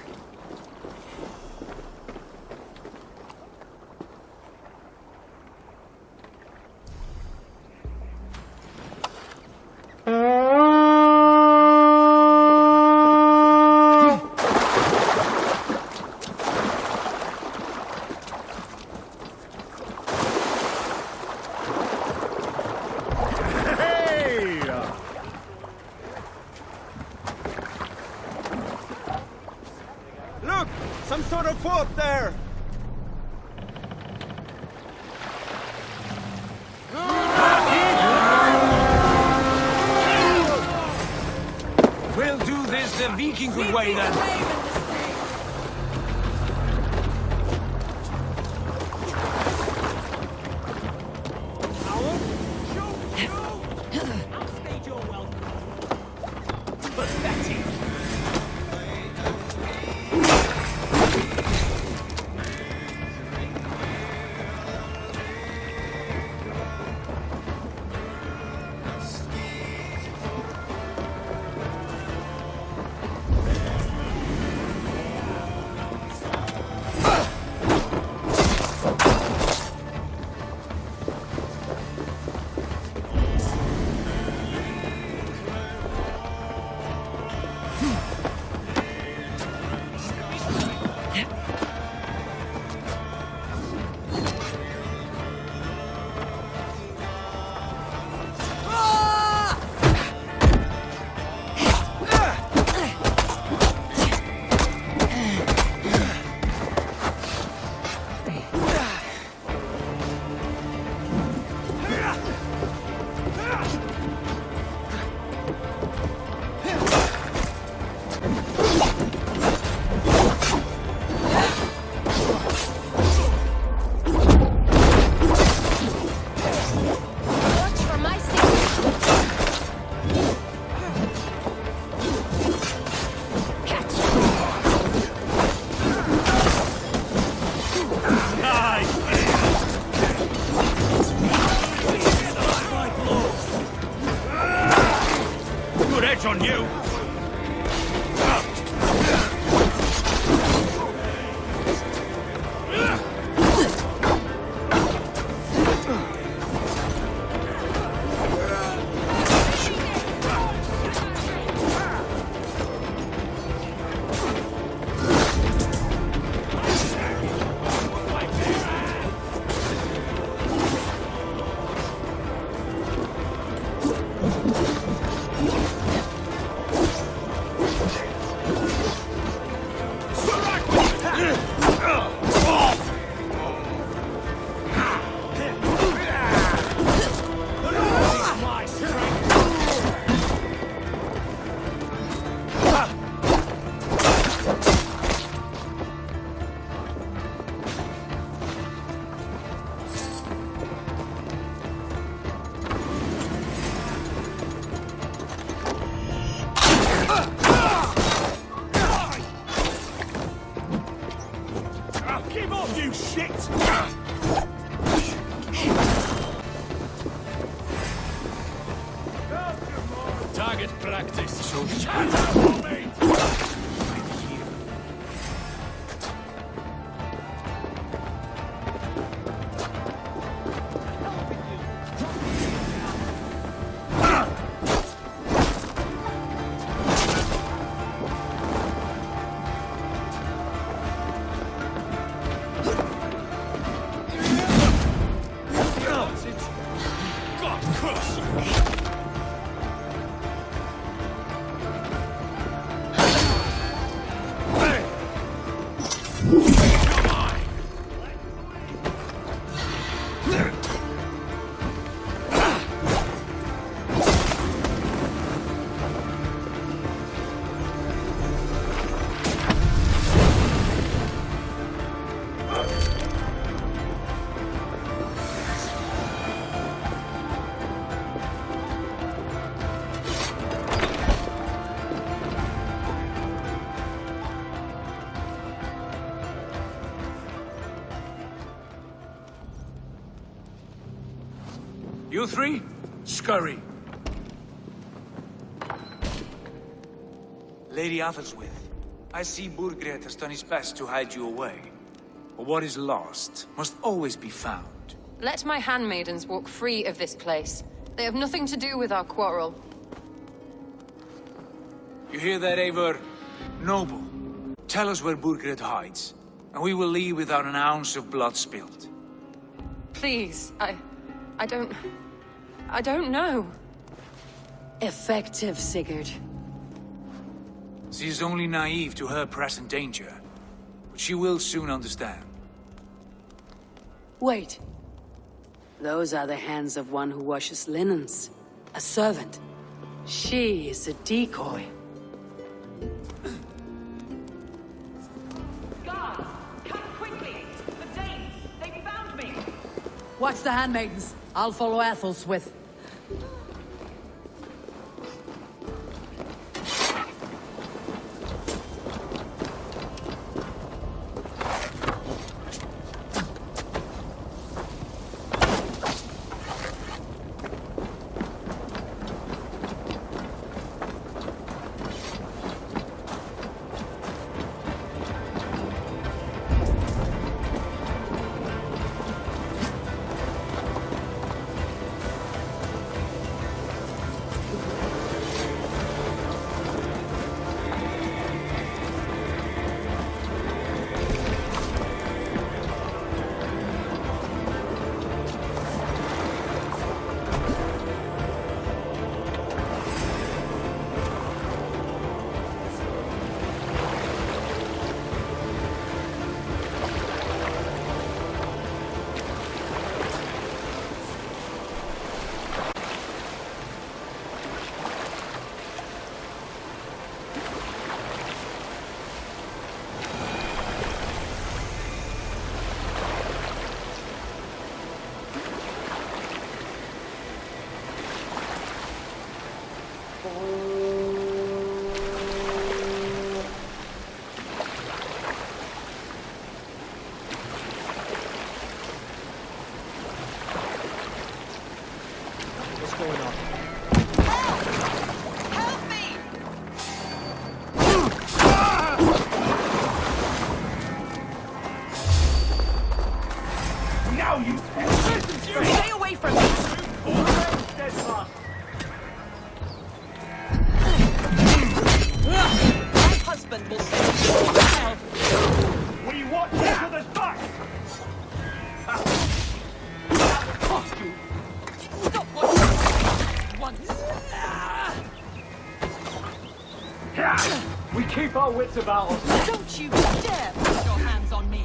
practice. So you three, scurry. Lady Athelstwith, I see Burgred has done his best to hide you away. But what is lost must always be found. Let my handmaidens walk free of this place. They have nothing to do with our quarrel. You hear that, Eivor? Noble, tell us where Burgred hides, and we will leave without an ounce of blood spilled. Please, I don't know. Effective, Sigurd. She is only naive to her present danger, but she will soon understand. Wait. Those are the hands of one who washes linens. A servant. She is a decoy. Guards, come quickly! The Danes, they found me! Watch the handmaidens. I'll follow Athelstwith. Stay away from me! My husband will save you himself! We watch each other's back! Cost you! Stop watching once! We keep our wits about us! Don't you dare put your hands on me!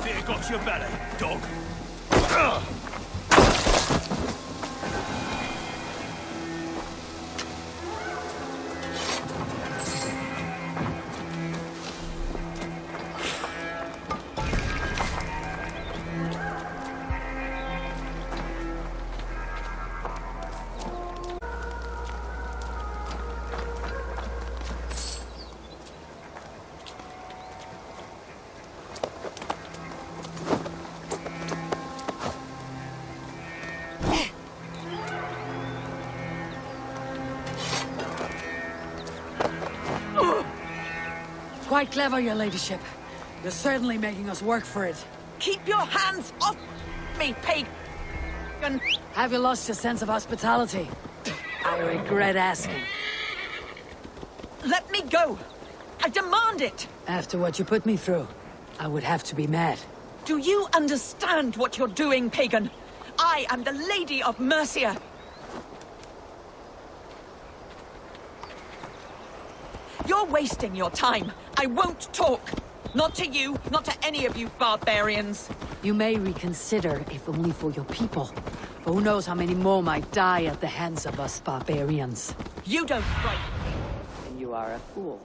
Fear got your belly, dog. Quite clever, your ladyship. You're certainly making us work for it. Keep your hands off me, pagan! Have you lost your sense of hospitality? I regret asking. Let me go! I demand it! After what you put me through, I would have to be mad. Do you understand what you're doing, pagan? I am the Lady of Mercia. You're wasting your time. I won't talk. Not to you, not to any of you barbarians. You may reconsider, if only for your people. For who knows how many more might die at the hands of us barbarians. You don't frighten me. And you are a fool.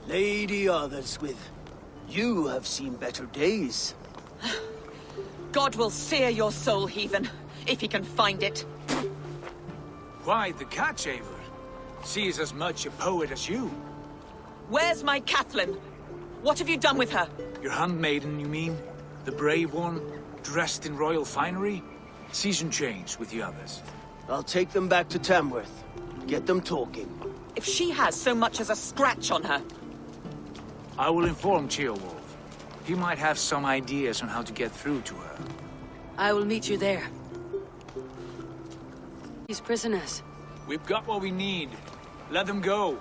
Lady Otherswith, you have seen better days. God will sear your soul, heathen, if he can find it. Why, the catch, Eivor? She is as much a poet as you. Where's my Catelyn? What have you done with her? Your handmaiden, you mean? The brave one, dressed in royal finery? Season change with the others. I'll take them back to Tamworth. Get them talking. If she has so much as a scratch on her... I will inform Ceolwulf. He might have some ideas on how to get through to her. I will meet you there. These prisoners. We've got what we need. Let them go.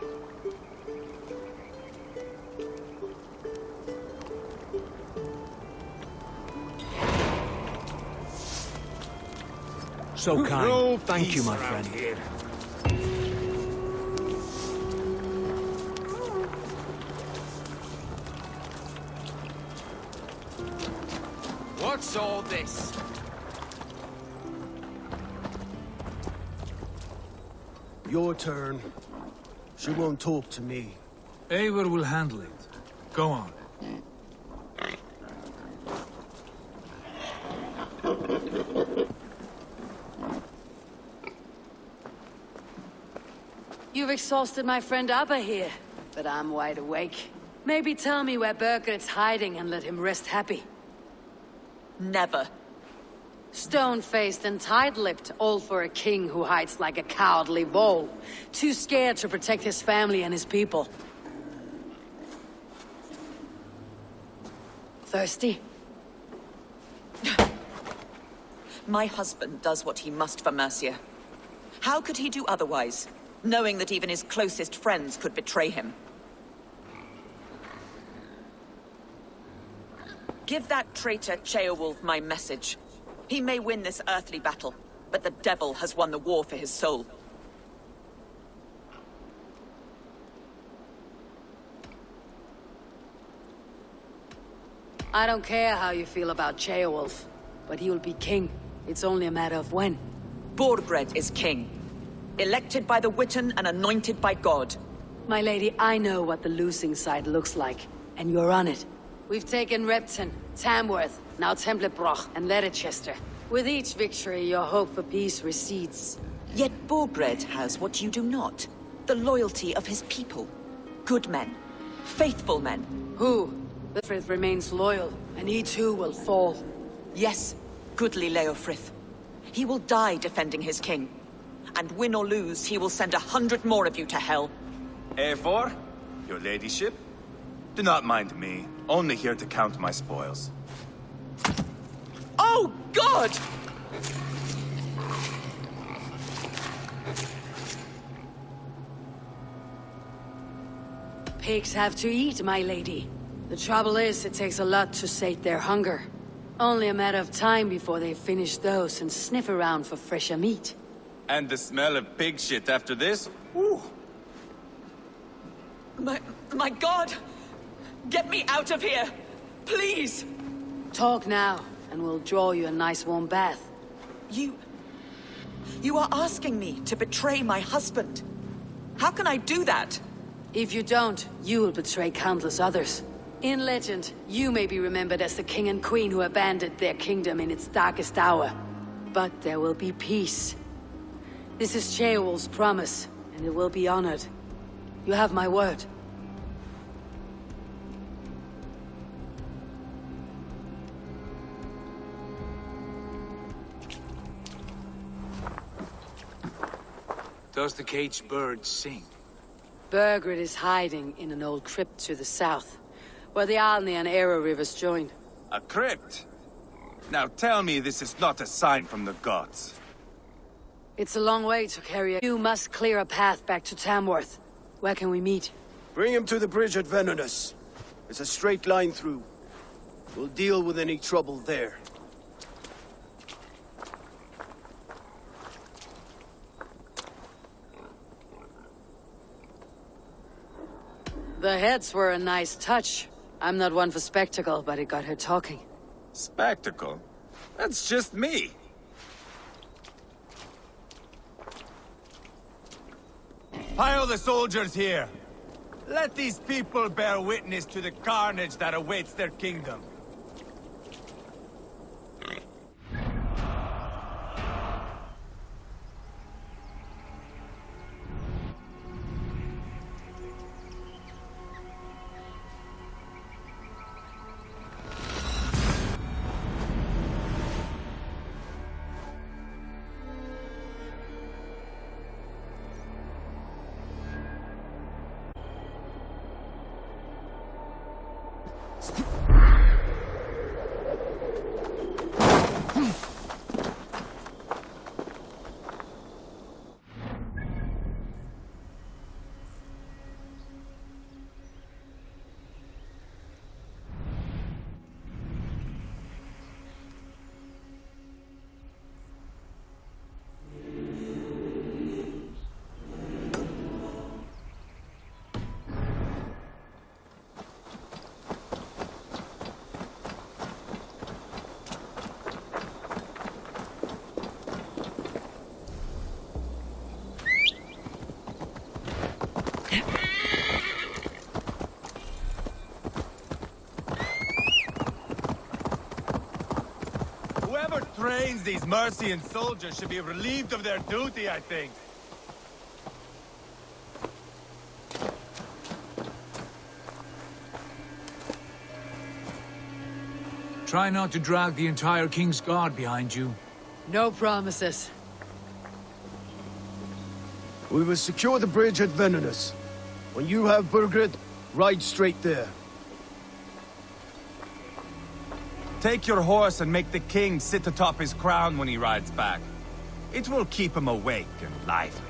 So kind. No Thank you, my peace around friend. here. What's all this? Your turn. She won't talk to me. Eivor will handle it. Go on. You've exhausted my friend Abba here, but I'm wide awake. Maybe tell me where Burgred's hiding and let him rest happy. Never. Stone-faced and tight-lipped, all for a king who hides like a cowardly vole. Too scared to protect his family and his people. Thirsty? My husband does what he must for Mercia. How could he do otherwise, knowing that even his closest friends could betray him? Give that traitor Ceolwulf my message. He may win this earthly battle, but the devil has won the war for his soul. I don't care how you feel about Ceolwulf, but he will be king. It's only a matter of when. Borgred is king. Elected by the Witan and anointed by God. My lady, I know what the losing side looks like, and you're on it. We've taken Repton, Tamworth, now Templebrough, and Ledecestre. With each victory, your hope for peace recedes. Yet Borgred has what you do not. the loyalty of his people. Good men. Faithful men. Who? Leofrith remains loyal, and he too will fall. Yes, goodly Leofrith. He will die defending his king. And win or lose, he will send 100 more of you to hell. Eivor, your ladyship? Do not mind me. Only here to count my spoils. Oh, God! Pigs have to eat, my lady. The trouble is, it takes a lot to sate their hunger. Only a matter of time before they finish those and sniff around for fresher meat. And the smell of pig shit after this? Ooh. My God! Get me out of here! Please! Talk now, and we'll draw you a nice warm bath. You are asking me to betray my husband. How can I do that? If you don't, you will betray countless others. In legend, you may be remembered as the king and queen who abandoned their kingdom in its darkest hour. But there will be peace. This is Ceolwulf's promise, and it will be honored. You have my word. Does the caged bird sing? Burgred is hiding in an old crypt to the south, where the Alni and Arrow rivers join. A crypt? Now tell me this is not a sign from the gods. It's a long way to carry a... You must clear a path back to Tamworth. Where can we meet? Bring him to the bridge at Venonus. It's a straight line through. We'll deal with any trouble there. The heads were a nice touch. I'm not one for spectacle, but it got her talking. Spectacle? That's just me. Pile the soldiers here. Let these people bear witness to the carnage that awaits their kingdom. Whoever trains these Mercian soldiers should be relieved of their duty, I think. Try not to drag the entire King's Guard behind you. No promises. We will secure the bridge at Venonus. When you have Burgred, ride straight there. Take your horse and make the king sit atop his crown when he rides back. It will keep him awake and lively.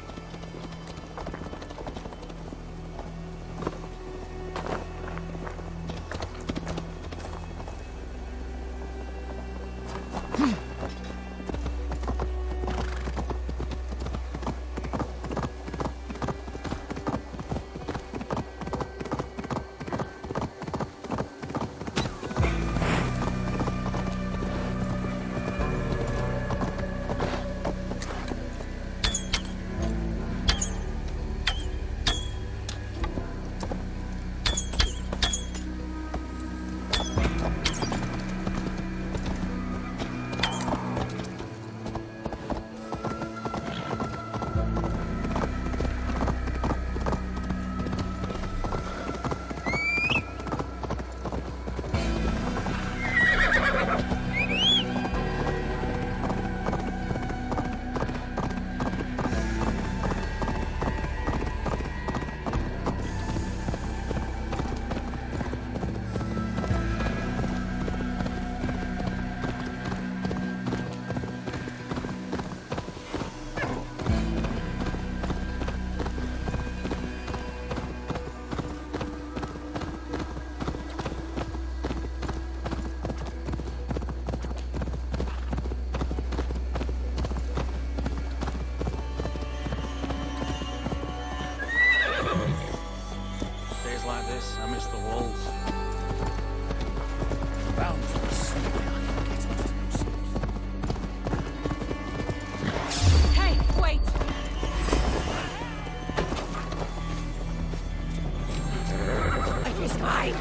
Fine.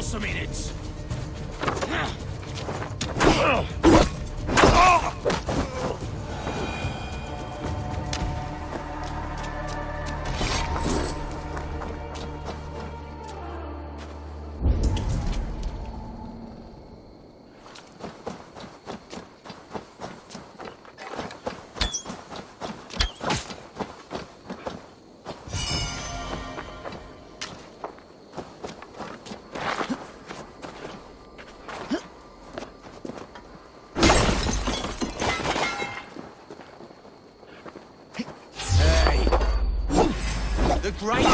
Some minutes. The great...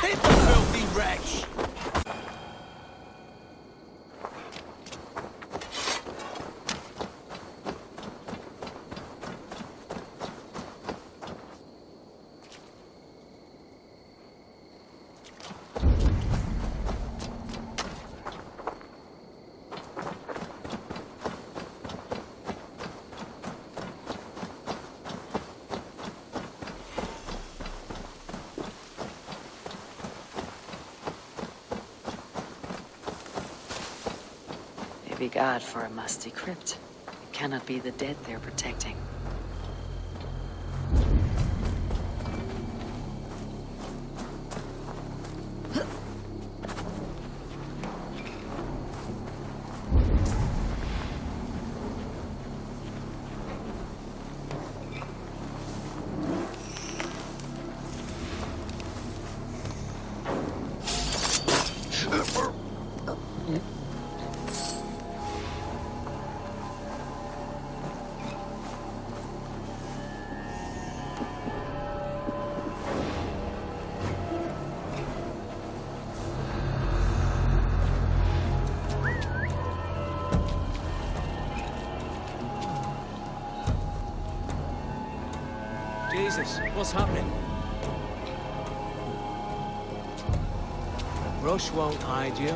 Hit the filthy wretch! Be God for a musty crypt. It cannot be the dead they're protecting. Jesus, what's happening? The brush won't hide you.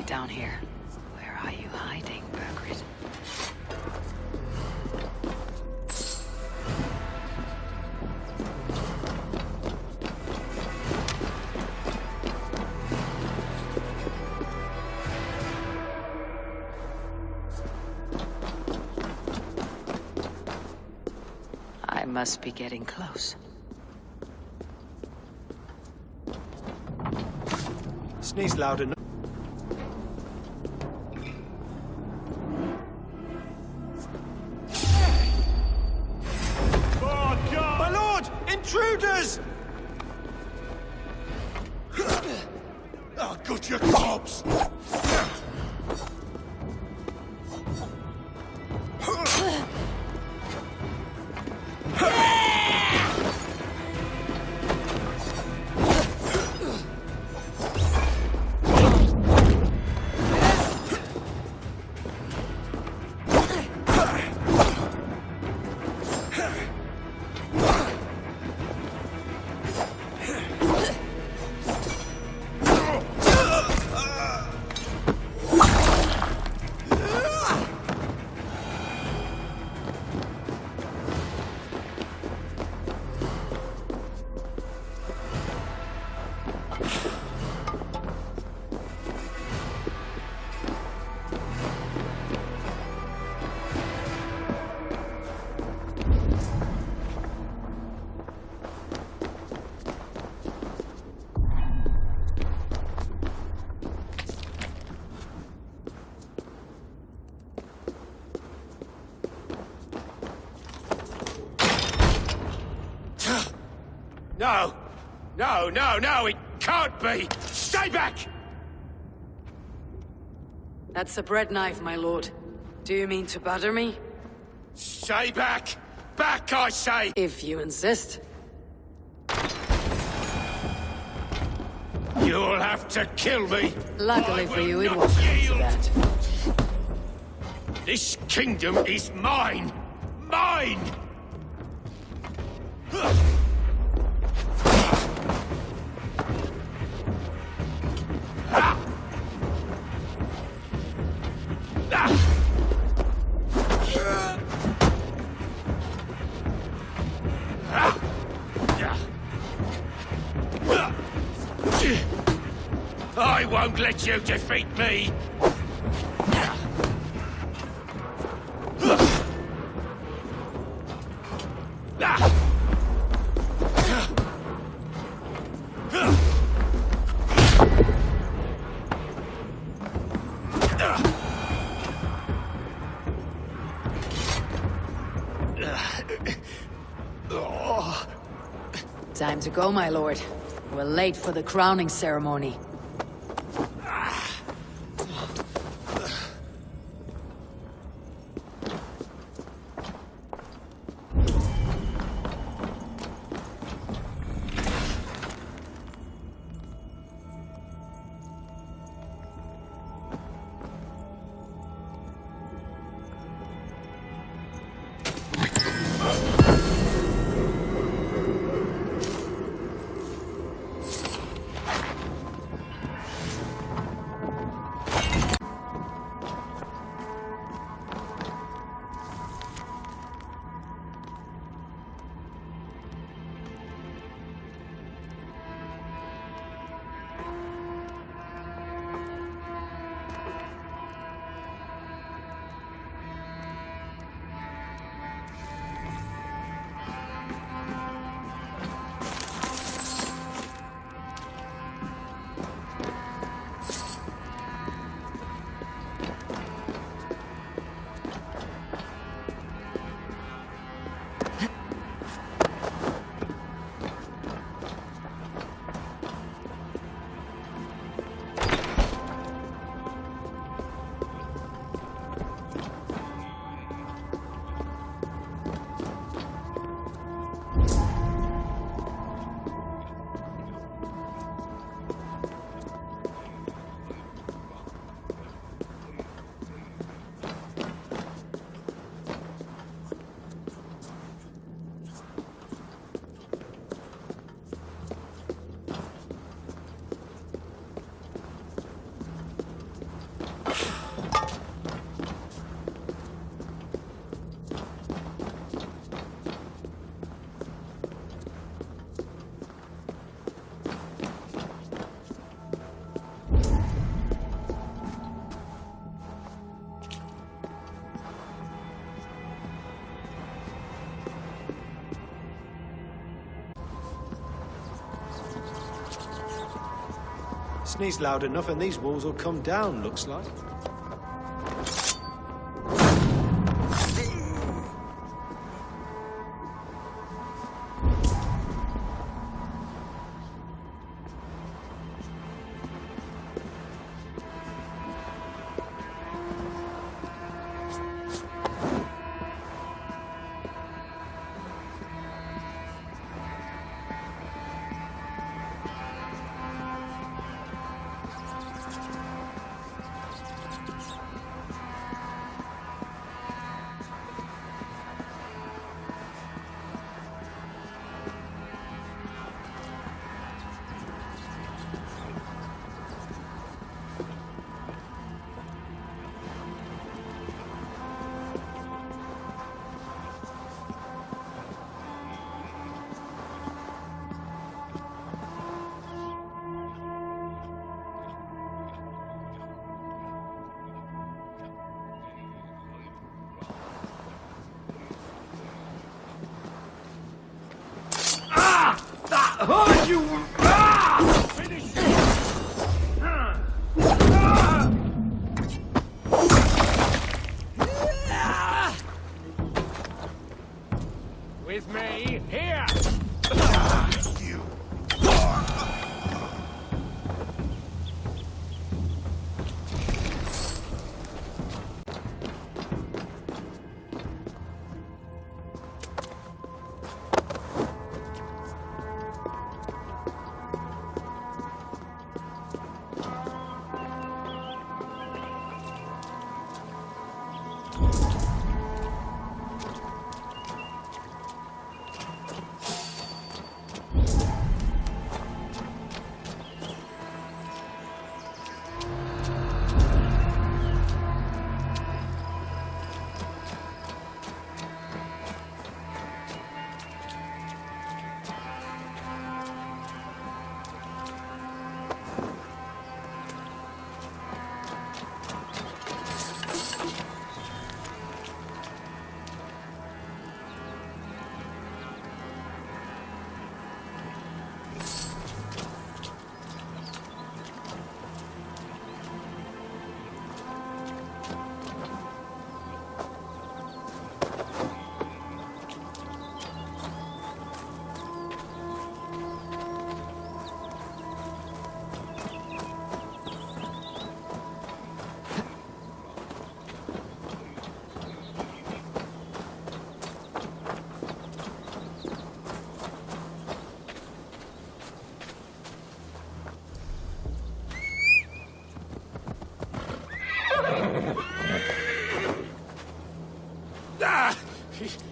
Down here. Where are you hiding, Bergrid? I must be getting close. Sneeze loud enough. traitors! I'll gut your corpse! No! No, no, no! It can't be! Stay back! That's a bread knife, my lord. Do you mean to batter me? Stay back! Back, I say! If you insist. You'll have to kill me! Luckily for you, it won't come to that. This kingdom is mine! Mine! I won't let you defeat me! Time to go, my lord. We're late for the crowning ceremony. Sneeze loud enough and these walls will come down, looks like. With me, here!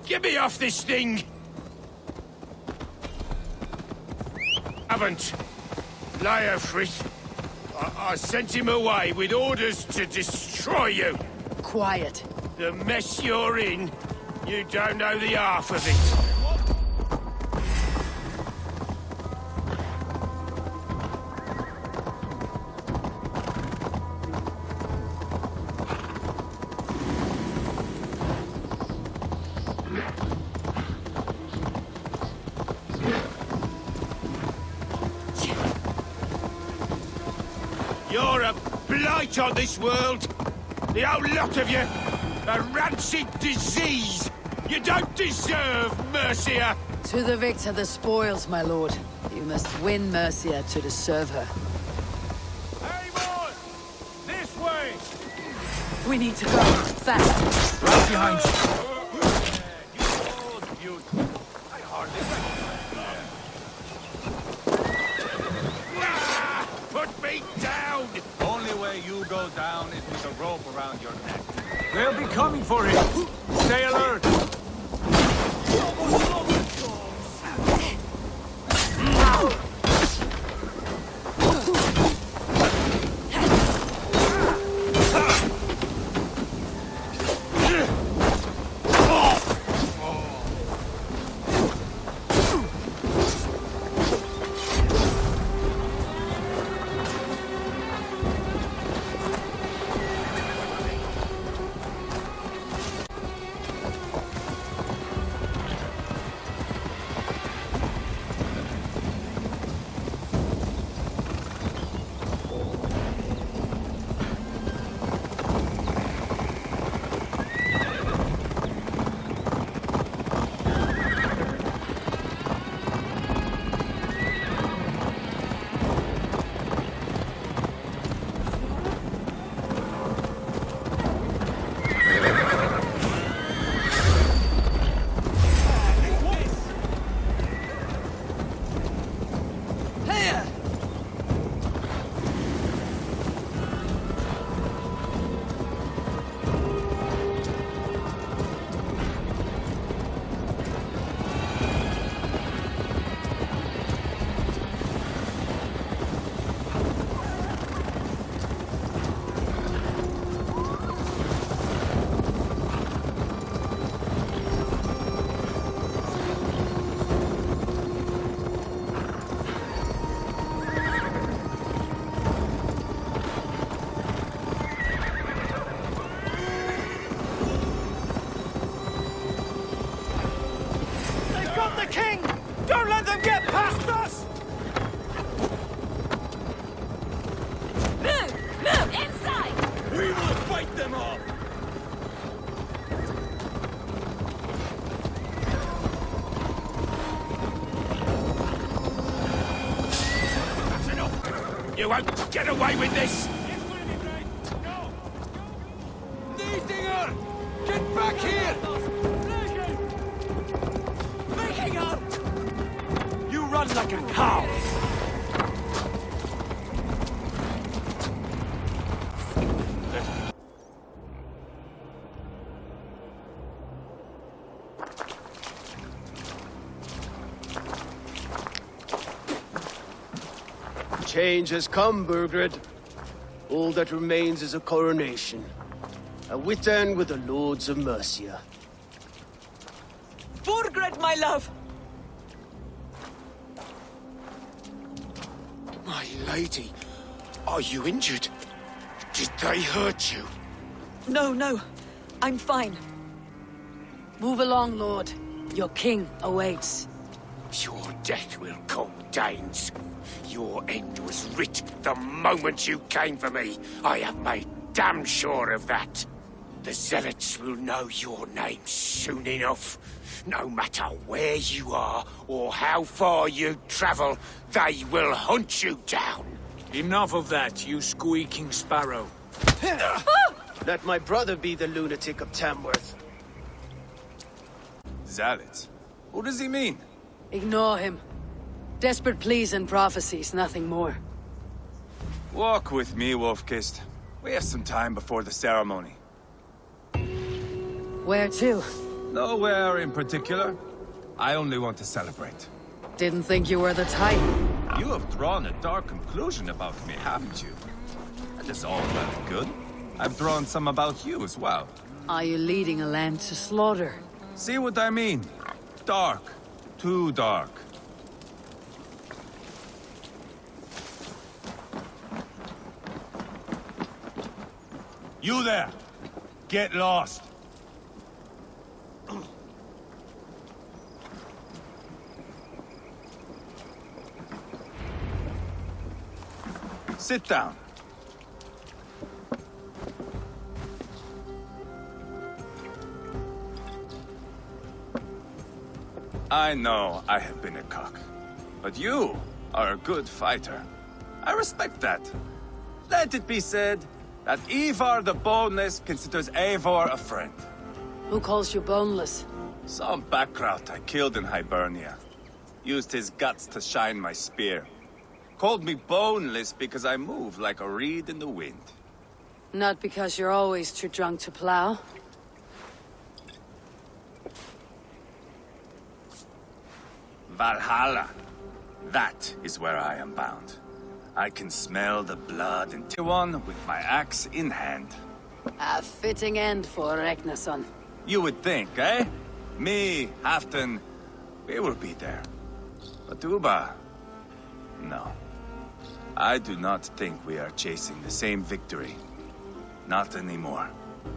Get me off this thing! Haven't. Leofrith. I sent him away with orders to destroy you. Quiet. The mess you're in, you don't know the half of it. You're a blight on this world. The whole lot of you. A rancid disease. You don't deserve Mercia. To the victor the spoils, my lord. You must win Mercia to deserve her. Hey, boy! This way! We need to go. Fast. Right behind you. Put me down! Only way you go down is with a rope around your neck. They'll be coming for him. Stay alert. You won't get away with this! Niedinger! Get back here! You run like a cow! Change has come, Burgred. All that remains is a coronation. A witan with the Lords of Mercia. Burgred, my love! My lady, are you injured? Did they hurt you? No, no. I'm fine. Move along, Lord. Your king awaits. Your death will come, Danes. Your end was writ the moment you came for me. I have made damn sure of that. The Zealots will know your name soon enough. No matter where you are or how far you travel, they will hunt you down. Enough of that, you squeaking sparrow. Let my brother be the lunatic of Tamworth. Zealots? Who does he mean? Ignore him. Desperate pleas and prophecies, nothing more. Walk with me, Wolfkist. We have some time before the ceremony. Where to? Nowhere in particular. I only want to celebrate. Didn't think you were the type. You have drawn a dark conclusion about me, haven't you? That is all well and good. I've drawn some about you as well. Are you leading a land to slaughter? See what I mean? Dark. Too dark. You there! Get lost! Sit down. I know I have been a cock, but you are a good fighter. I respect that. Let it be said that Ivar the Boneless considers Eivor a friend. Who calls you boneless? Some background I killed in Hibernia. Used his guts to shine my spear. Called me boneless because I move like a reed in the wind. Not because you're always too drunk to plow. Valhalla. That is where I am bound. I can smell the blood and one with my axe in hand. A fitting end for Ragnarsson. You would think, eh? Me, Halfdan, we will be there. But Uba... no. I do not think we are chasing the same victory. Not anymore.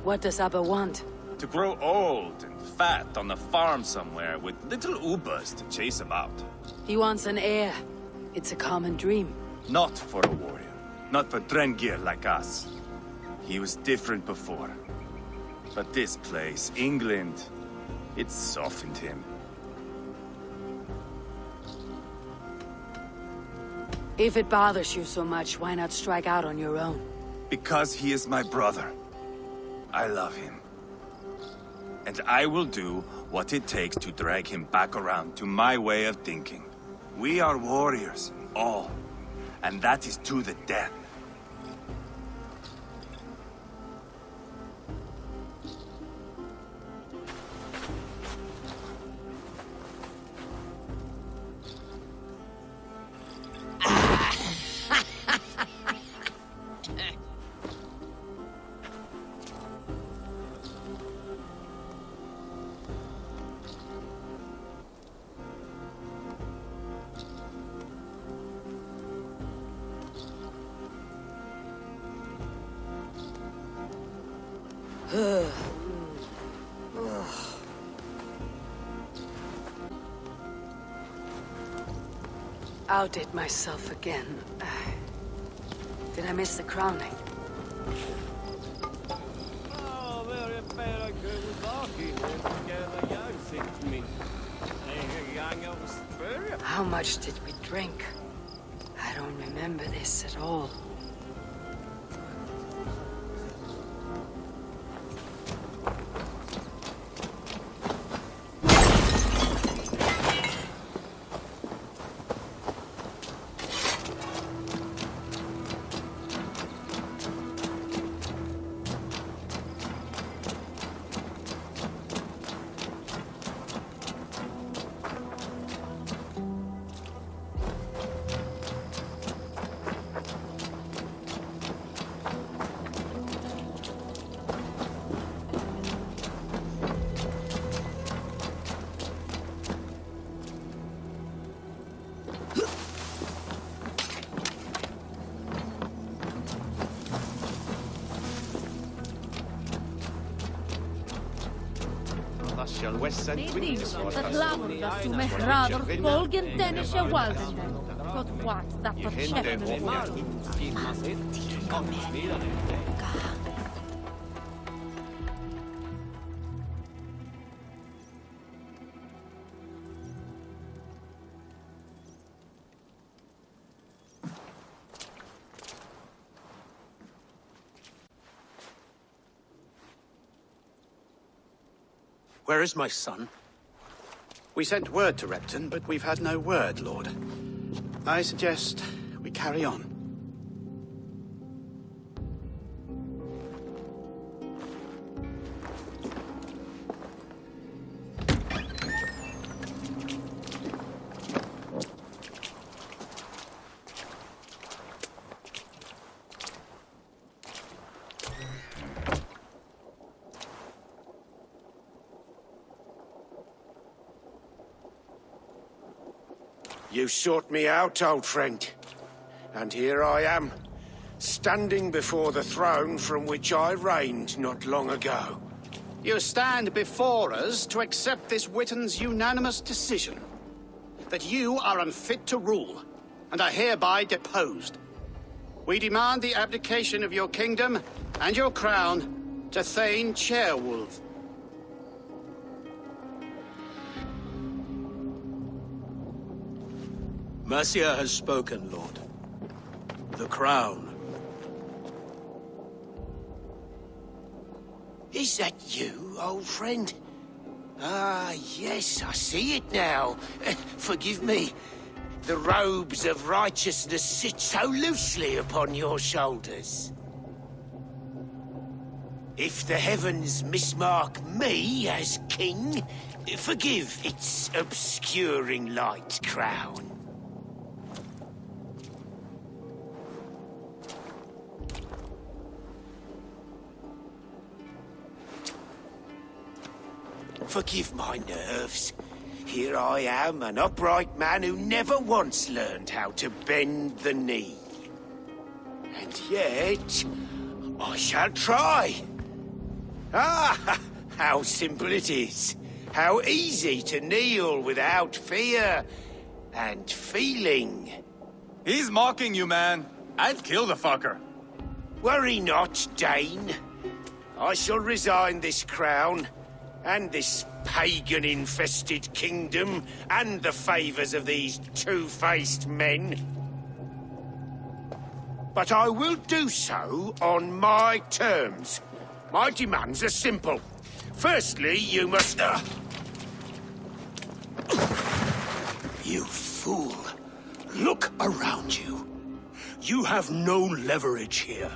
What does Abba want? To grow old and fat on a farm somewhere with little Ubas to chase about. He wants an heir. It's a common dream. Not for a warrior. Not for Drengir like us. He was different before. But this place, England, it softened him. If it bothers you so much, why not strike out on your own? Because he is my brother. I love him. And I will do what it takes to drag him back around to my way of thinking. We are warriors, all. And that is to the death. Outdid myself again. Did I miss the crowning? How much did we drink? I don't remember. remember this at all. Dat later dat u met rader volgen tennis je walden. Tot wat dat vercheffen Where is my son? We sent word to Repton, but we've had no word, Lord. I suggest we carry on. You sought me out, old friend. And here I am, standing before the throne from which I reigned not long ago. You stand before us to accept this Witten's unanimous decision. That you are unfit to rule, and are hereby deposed. We demand the abdication of your kingdom and your crown to Thane Chairwolf. Mercia has spoken, Lord. The crown. Is that you, old friend? Ah, yes, I see it now. Forgive me. The robes of righteousness sit so loosely upon your shoulders. If the heavens mismark me as king, forgive its obscuring light crown. Forgive my nerves. Here I am, an upright man who never once learned how to bend the knee. And yet, I shall try. Ah, how simple it is. How easy to kneel without fear and feeling. He's mocking you, man. I'd kill the fucker. Worry not, Dane. I shall resign this crown, and this pagan-infested kingdom, and the favours of these two-faced men. But I will do so on my terms. My demands are simple. Firstly, you must... You fool. Look around you. You have no leverage here.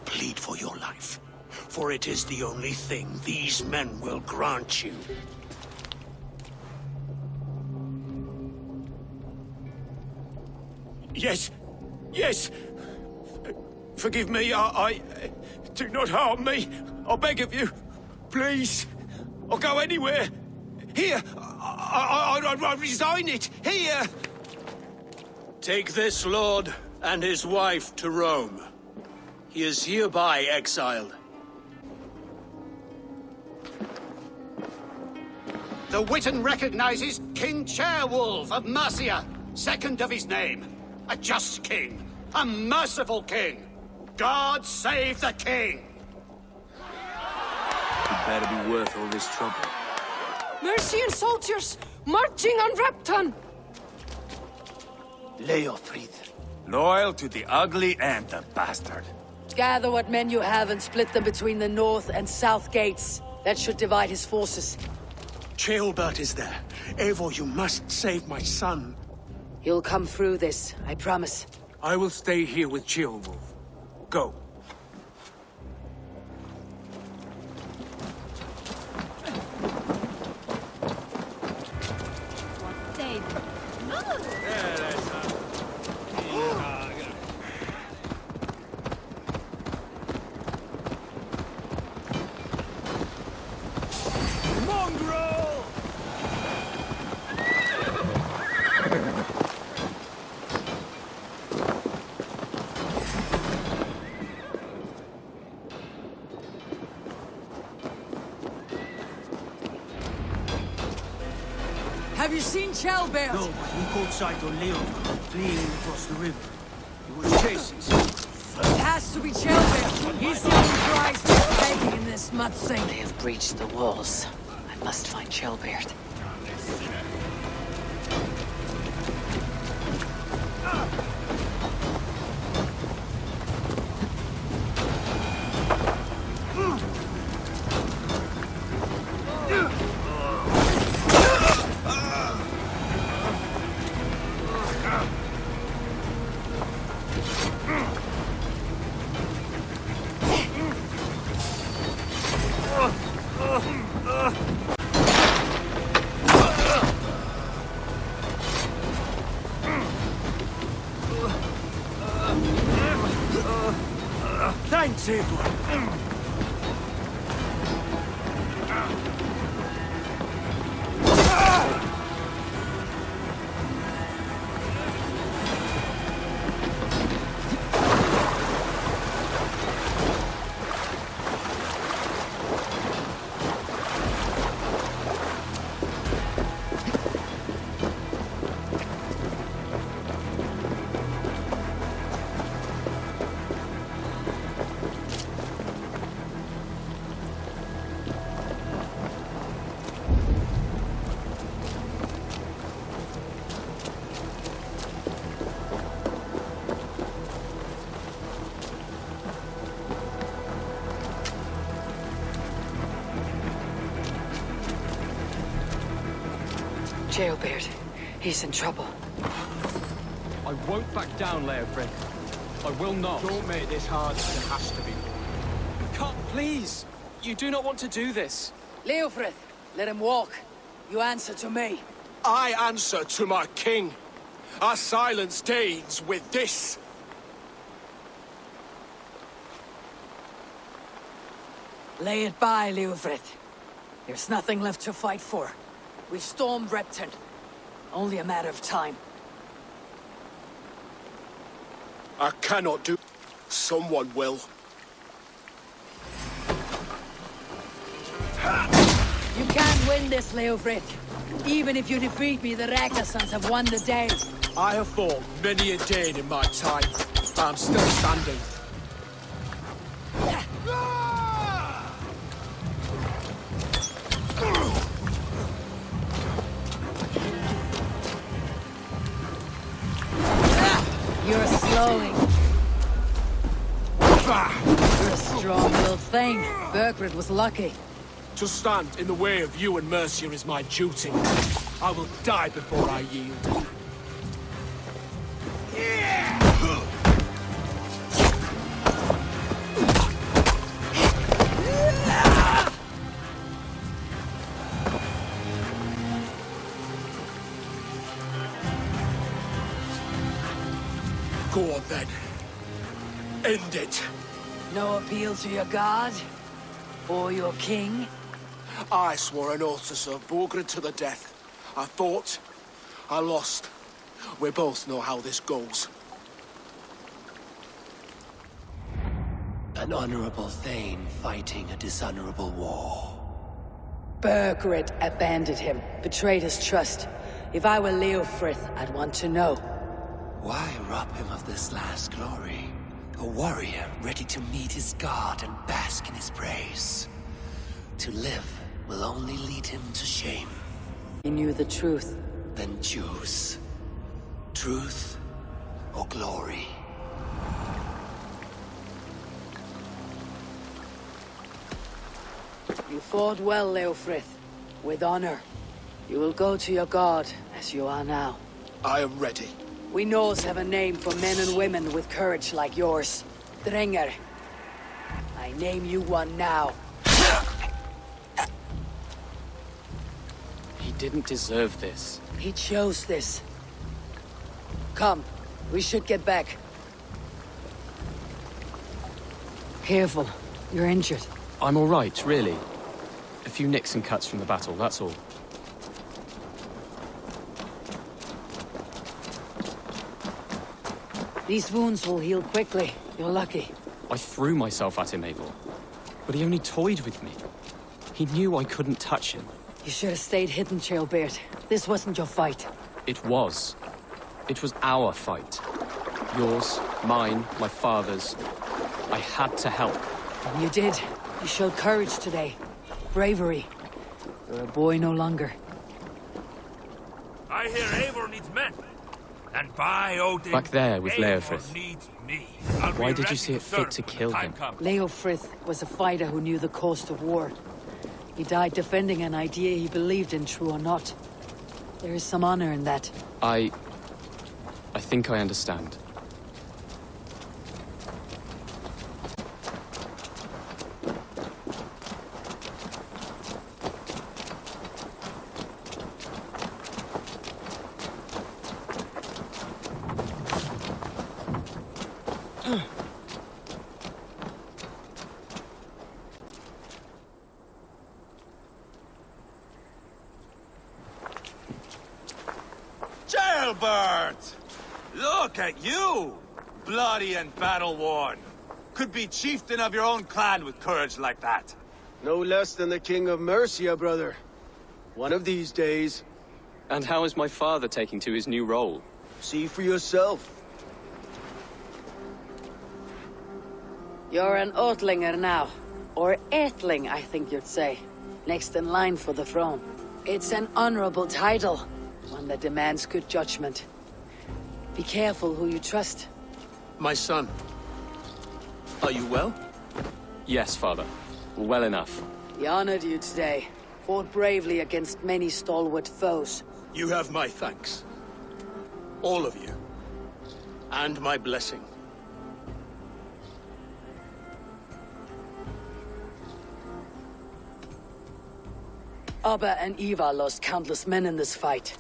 Plead for your life, for it is the only thing these men will grant you. Yes. Yes. Forgive me, I... Do not harm me. I beg of you. Please. I'll go anywhere. Here. I resign it. Here. Take this lord and his wife to Rome. He is hereby exiled. The Witten recognizes King Chairwolf of Mercia, second of his name. A just king. A merciful king. God save the king! It better be worth all this trouble. Mercian soldiers marching on Repton! Leofrith, Loyal to the ugly and the bastard. Gather what men you have and split them between the north and south gates. That should divide his forces. Ceolbert is there. Eivor, you must save my son. You'll come through this, I promise. I will stay here with Ceolwulf. Go. Have you seen Ceolbert? No, but we caught sight of Leofrith fleeing across the river. He was chasing something. It has to be Ceolbert. He's the only prize we're taking in this mudslinging. They have breached the walls. I must find Ceolbert. Thanks, Eivor. Ceolbert, he's in trouble. I won't back down, Leofrith. I will not. Don't make this hard if it has to be. Come, please! You do not want to do this. Leofrith, let him walk. You answer to me. I answer to my king. I silence Danes with this. Lay it by, Leofrith. There's nothing left to fight for. We've stormed Repton. Only a matter of time. I cannot do... Someone will. You can't win this, Leofrith. Even if you defeat me, the Ragnarsons have won the day. I have fought many a Dane in my time. I'm still standing. You're slowing. You're a strong-willed thing. Burgred was lucky. To stand in the way of you and Mercia is my duty. I will die before I yield. Go on then. End it. No appeal to your god? Or your king? I swore an oath to serve Borgred to the death. I fought. I lost. We both know how this goes. An honorable Thane fighting a dishonorable war. Burgred abandoned him, betrayed his trust. If I were Leofrith, I'd want to know. Why rob him of this last glory? A warrior ready to meet his god and bask in his praise. To live will only lead him to shame. He knew the truth. Then choose. Truth or glory? You fought well, Leofrith. With honor. You will go to your god, as you are now. I am ready. We Norse have a name for men and women with courage like yours. Drenger. I name you one now. He didn't deserve this. He chose this. Come, we should get back. Careful, you're injured. I'm all right, really. A few nicks and cuts from the battle, that's all. These wounds will heal quickly. You're lucky. I threw myself at him, Abel. But he only toyed with me. He knew I couldn't touch him. You should have stayed hidden, Trailbeard. This wasn't your fight. It was. It was our fight. Yours, mine, my father's. I had to help. And you did. You showed courage today. Bravery. You're a boy no longer. I hear Eivor needs men. And by Odin, Back there with Eivor Leofrith. needs me. Why did you see it fit to kill him? Leofrith was a fighter who knew the cost of war. He died defending an idea he believed in, true or not. There is some honor in that. I think I understand. Jailbird! Look at you! Bloody and battle-worn. Could be chieftain of your own clan with courage like that. No less than the King of Mercia, brother. One of these days. And how is my father taking to his new role? See for yourself. You're an Otlinger now. Or Aethling, I think you'd say. Next in line for the throne. It's an honorable title. One that demands good judgment. Be careful who you trust. My son. Are you well? Yes, father. Well enough. He honored you today. Fought bravely against many stalwart foes. You have my thanks. All of you. And my blessing. Abba and Eva lost countless men in this fight.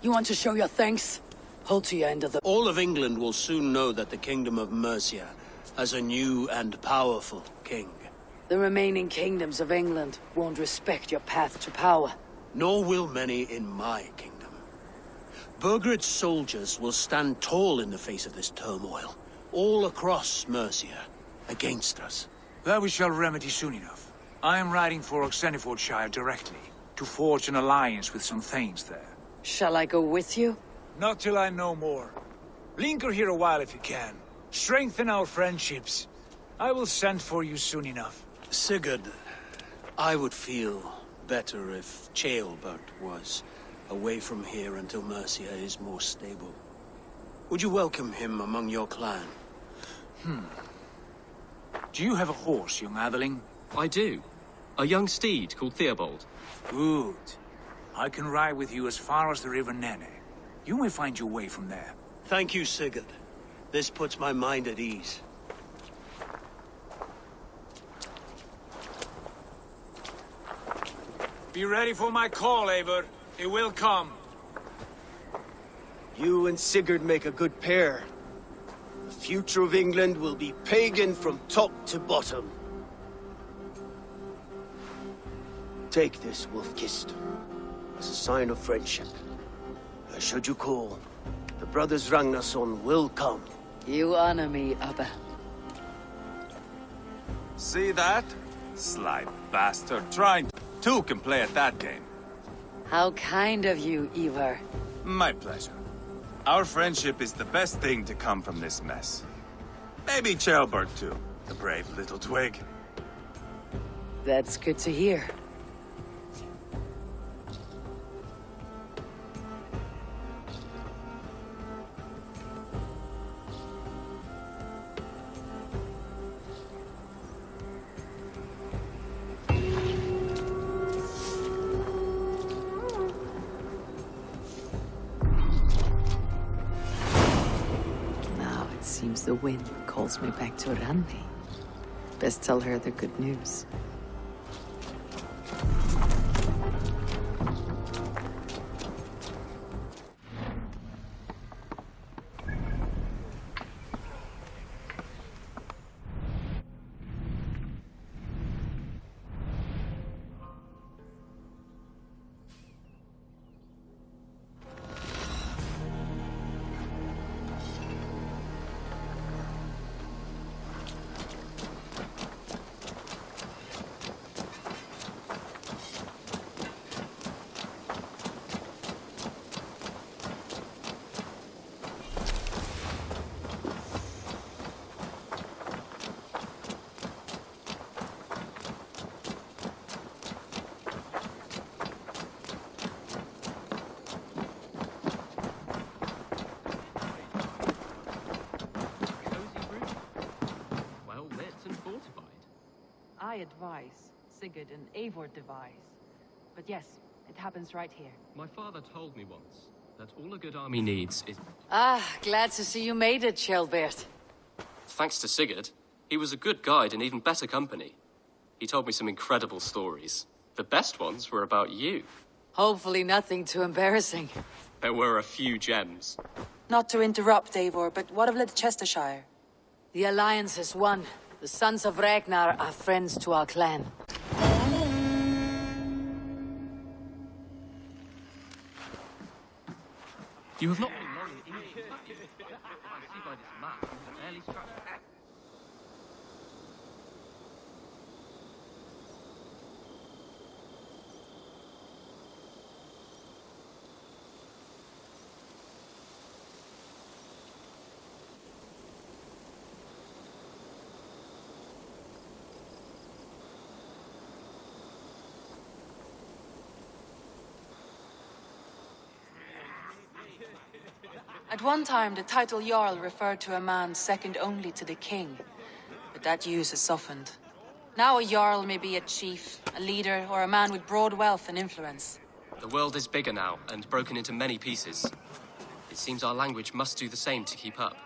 You want to show your thanks? Hold to your end of the... All of England will soon know that the Kingdom of Mercia has a new and powerful king. The remaining kingdoms of England won't respect your path to power. Nor will many in my kingdom. Burgred's soldiers will stand tall in the face of this turmoil, all across Mercia, against us. That we shall remedy soon enough. I am riding for Oxenfordshire directly, to forge an alliance with some thanes there. Shall I go with you? Not till I know more. Linger here a while if you can. Strengthen our friendships. I will send for you soon enough. Sigurd, I would feel better if Ceolbert was away from here until Mercia is more stable. Would you welcome him among your clan? Do you have a horse, young Atheling? I do. A young steed called Theobald. Good. I can ride with you as far as the River Nene. You may find your way from there. Thank you, Sigurd. This puts my mind at ease. Be ready for my call, Eivor. It will come. You and Sigurd make a good pair. The future of England will be pagan from top to bottom. Take this, Wolf-Kissed, as a sign of friendship. Should you call, the brothers Ragnarsson will come. You honor me, Abba. See that? Sly bastard, trying to... Two can play at that game. How kind of you, Ivar. My pleasure. Our friendship is the best thing to come from this mess. Maybe Ceolbert too, the brave little twig. That's good to hear. If the wind calls me back to Randi, best tell her the good news. I advise, Sigurd and Eivor devise. But yes, it happens right here. My father told me once that all a good army needs is... Ah, glad to see you made it, Kjellbert. Thanks to Sigurd, he was a good guide and even better company. He told me some incredible stories. The best ones were about you. Hopefully nothing too embarrassing. There were a few gems. Not to interrupt, Eivor, but what of Ledecestrescire? The Alliance is won. The Sons of Ragnar are friends to our clan. You have not been long in England, have you? I see by this map, you've barely scratched the... At one time, the title Jarl referred to a man second only to the king. But that use has softened. Now a Jarl may be a chief, a leader, or a man with broad wealth and influence. The world is bigger now, and broken into many pieces. It seems our language must do the same to keep up.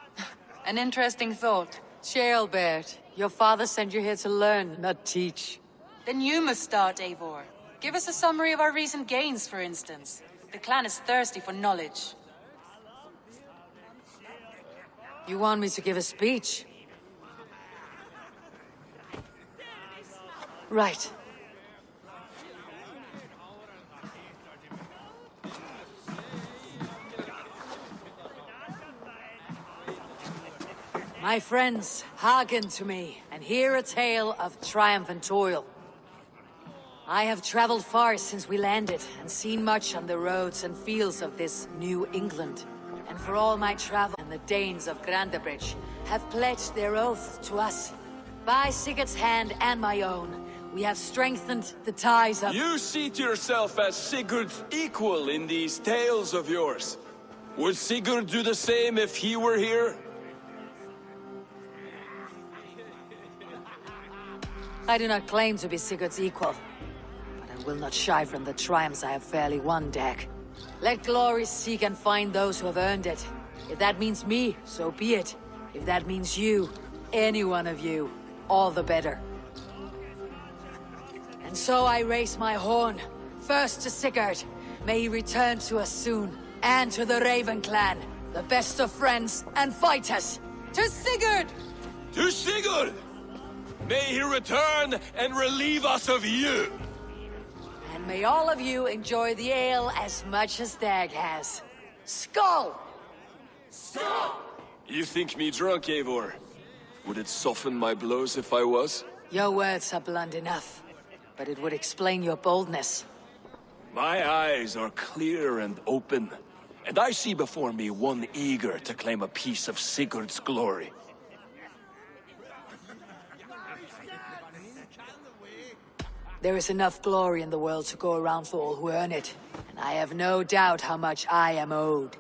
An interesting thought. Kjellbert, your father sent you here to learn, not teach. Then you must start, Eivor. Give us a summary of our recent gains, for instance. The clan is thirsty for knowledge. You want me to give a speech? Right. My friends, hearken to me, and hear a tale of triumph and toil. I have traveled far since we landed, and seen much on the roads and fields of this New England. And for all my travel, and the Danes of Grandebridge have pledged their oath to us. By Sigurd's hand and my own, we have strengthened the ties of— You seat yourself as Sigurd's equal in these tales of yours. Would Sigurd do the same if he were here? I do not claim to be Sigurd's equal, but I will not shy from the triumphs I have fairly won, Dag. Let glory seek and find those who have earned it. If that means me, so be it. If that means you, any one of you, all the better. And so I raise my horn, first to Sigurd. May he return to us soon. And to the Raven clan, the best of friends and fighters. To Sigurd! To Sigurd! May he return and relieve us of you! And may all of you enjoy the ale as much as Dag has. Skull! Skull! You think me drunk, Eivor? Would it soften my blows if I was? Your words are blunt enough, but it would explain your boldness. My eyes are clear and open, and I see before me one eager to claim a piece of Sigurd's glory. There is enough glory in the world to go around for all who earn it, and I have no doubt how much I am owed.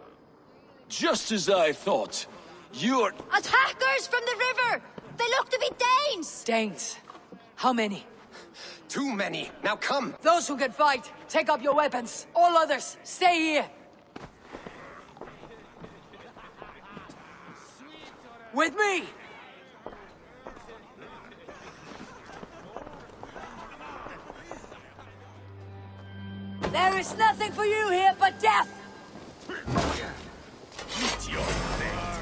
Just as I thought. You're— Attackers from the river! They look to be Danes! Danes? How many? Too many. Now come! Those who can fight, take up your weapons. All others, stay here! With me! There is nothing for you here but death! Eat your fate.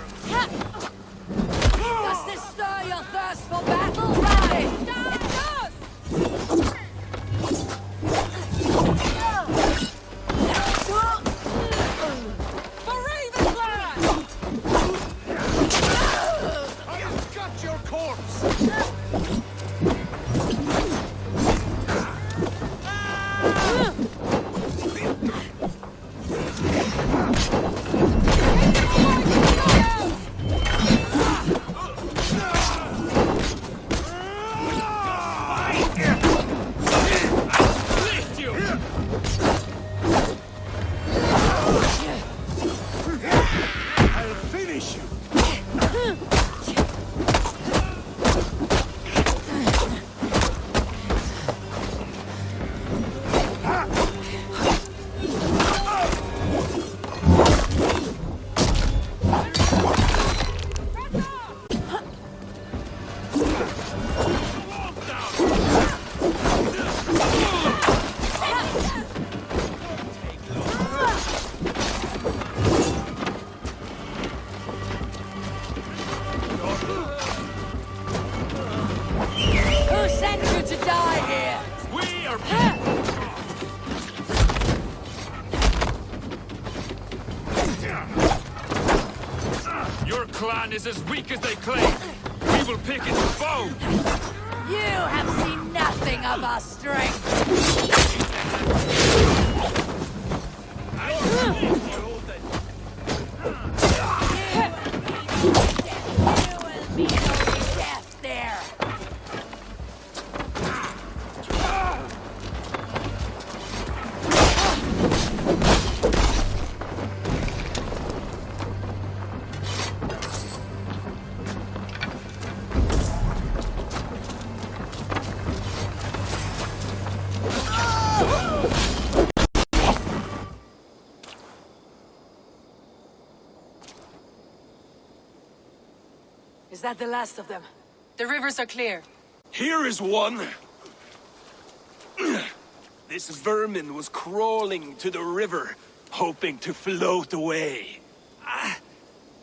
Does this stir your thirst for battle? Right! It does! For Ravenclaw! I have got your corpse! I'll finish you. Who sent you to die here? We are... Your clan is as weak as they claim. We will pick its bone. You have seen nothing of our strength. You will be death there. Is that the last of them? The rivers are clear. Here is one. This vermin was crawling to the river, hoping to float away.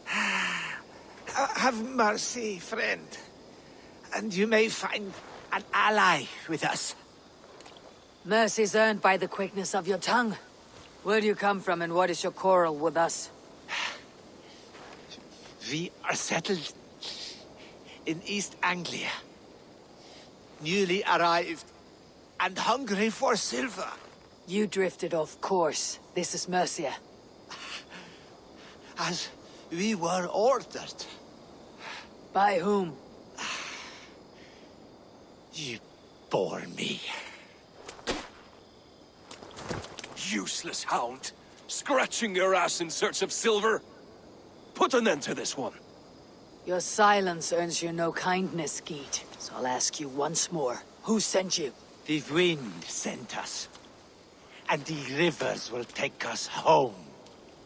Have mercy, friend. And you may find an ally with us. Mercy's earned by the quickness of your tongue. Where do you come from and what is your quarrel with us? We are settled in East Anglia. Newly arrived and hungry for silver. You drifted off course. This is Mercia. As we were ordered. By whom? You bore me. Useless hound! Scratching your ass in search of silver! Put an end to this one! Your silence earns you no kindness, Geet. So I'll ask you once more. Who sent you? The wind sent us. And the rivers will take us home.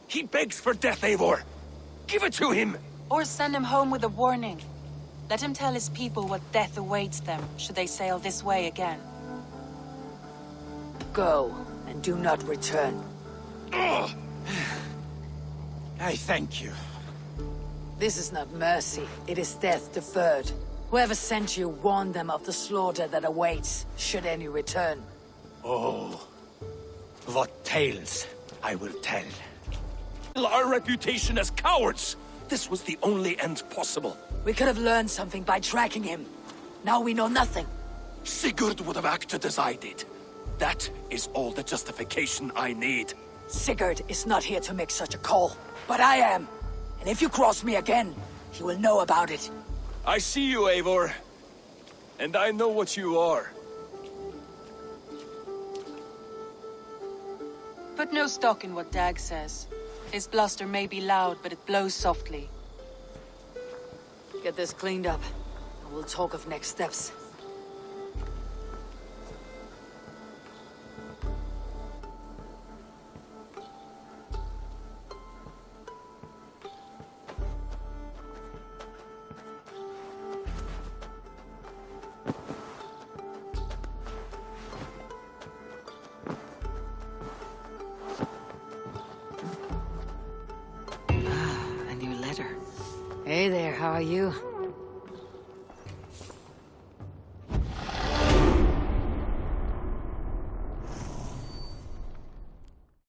He begs for death, Eivor! Give it to him! Or send him home with a warning. Let him tell his people what death awaits them, should they sail this way again. Go, and do not return. I thank you. This is not mercy, it is death deferred. Whoever sent you warned them of the slaughter that awaits, should any return. Oh, what tales I will tell. Our reputation as cowards! This was the only end possible. We could have learned something by tracking him. Now we know nothing. Sigurd would have acted as I did. That is all the justification I need. Sigurd is not here to make such a call, but I am. And if you cross me again, he will know about it. I see you, Eivor. And I know what you are. Put no stock in what Dag says. His bluster may be loud, but it blows softly. Get this cleaned up, and we'll talk of next steps. Hey there, how are you?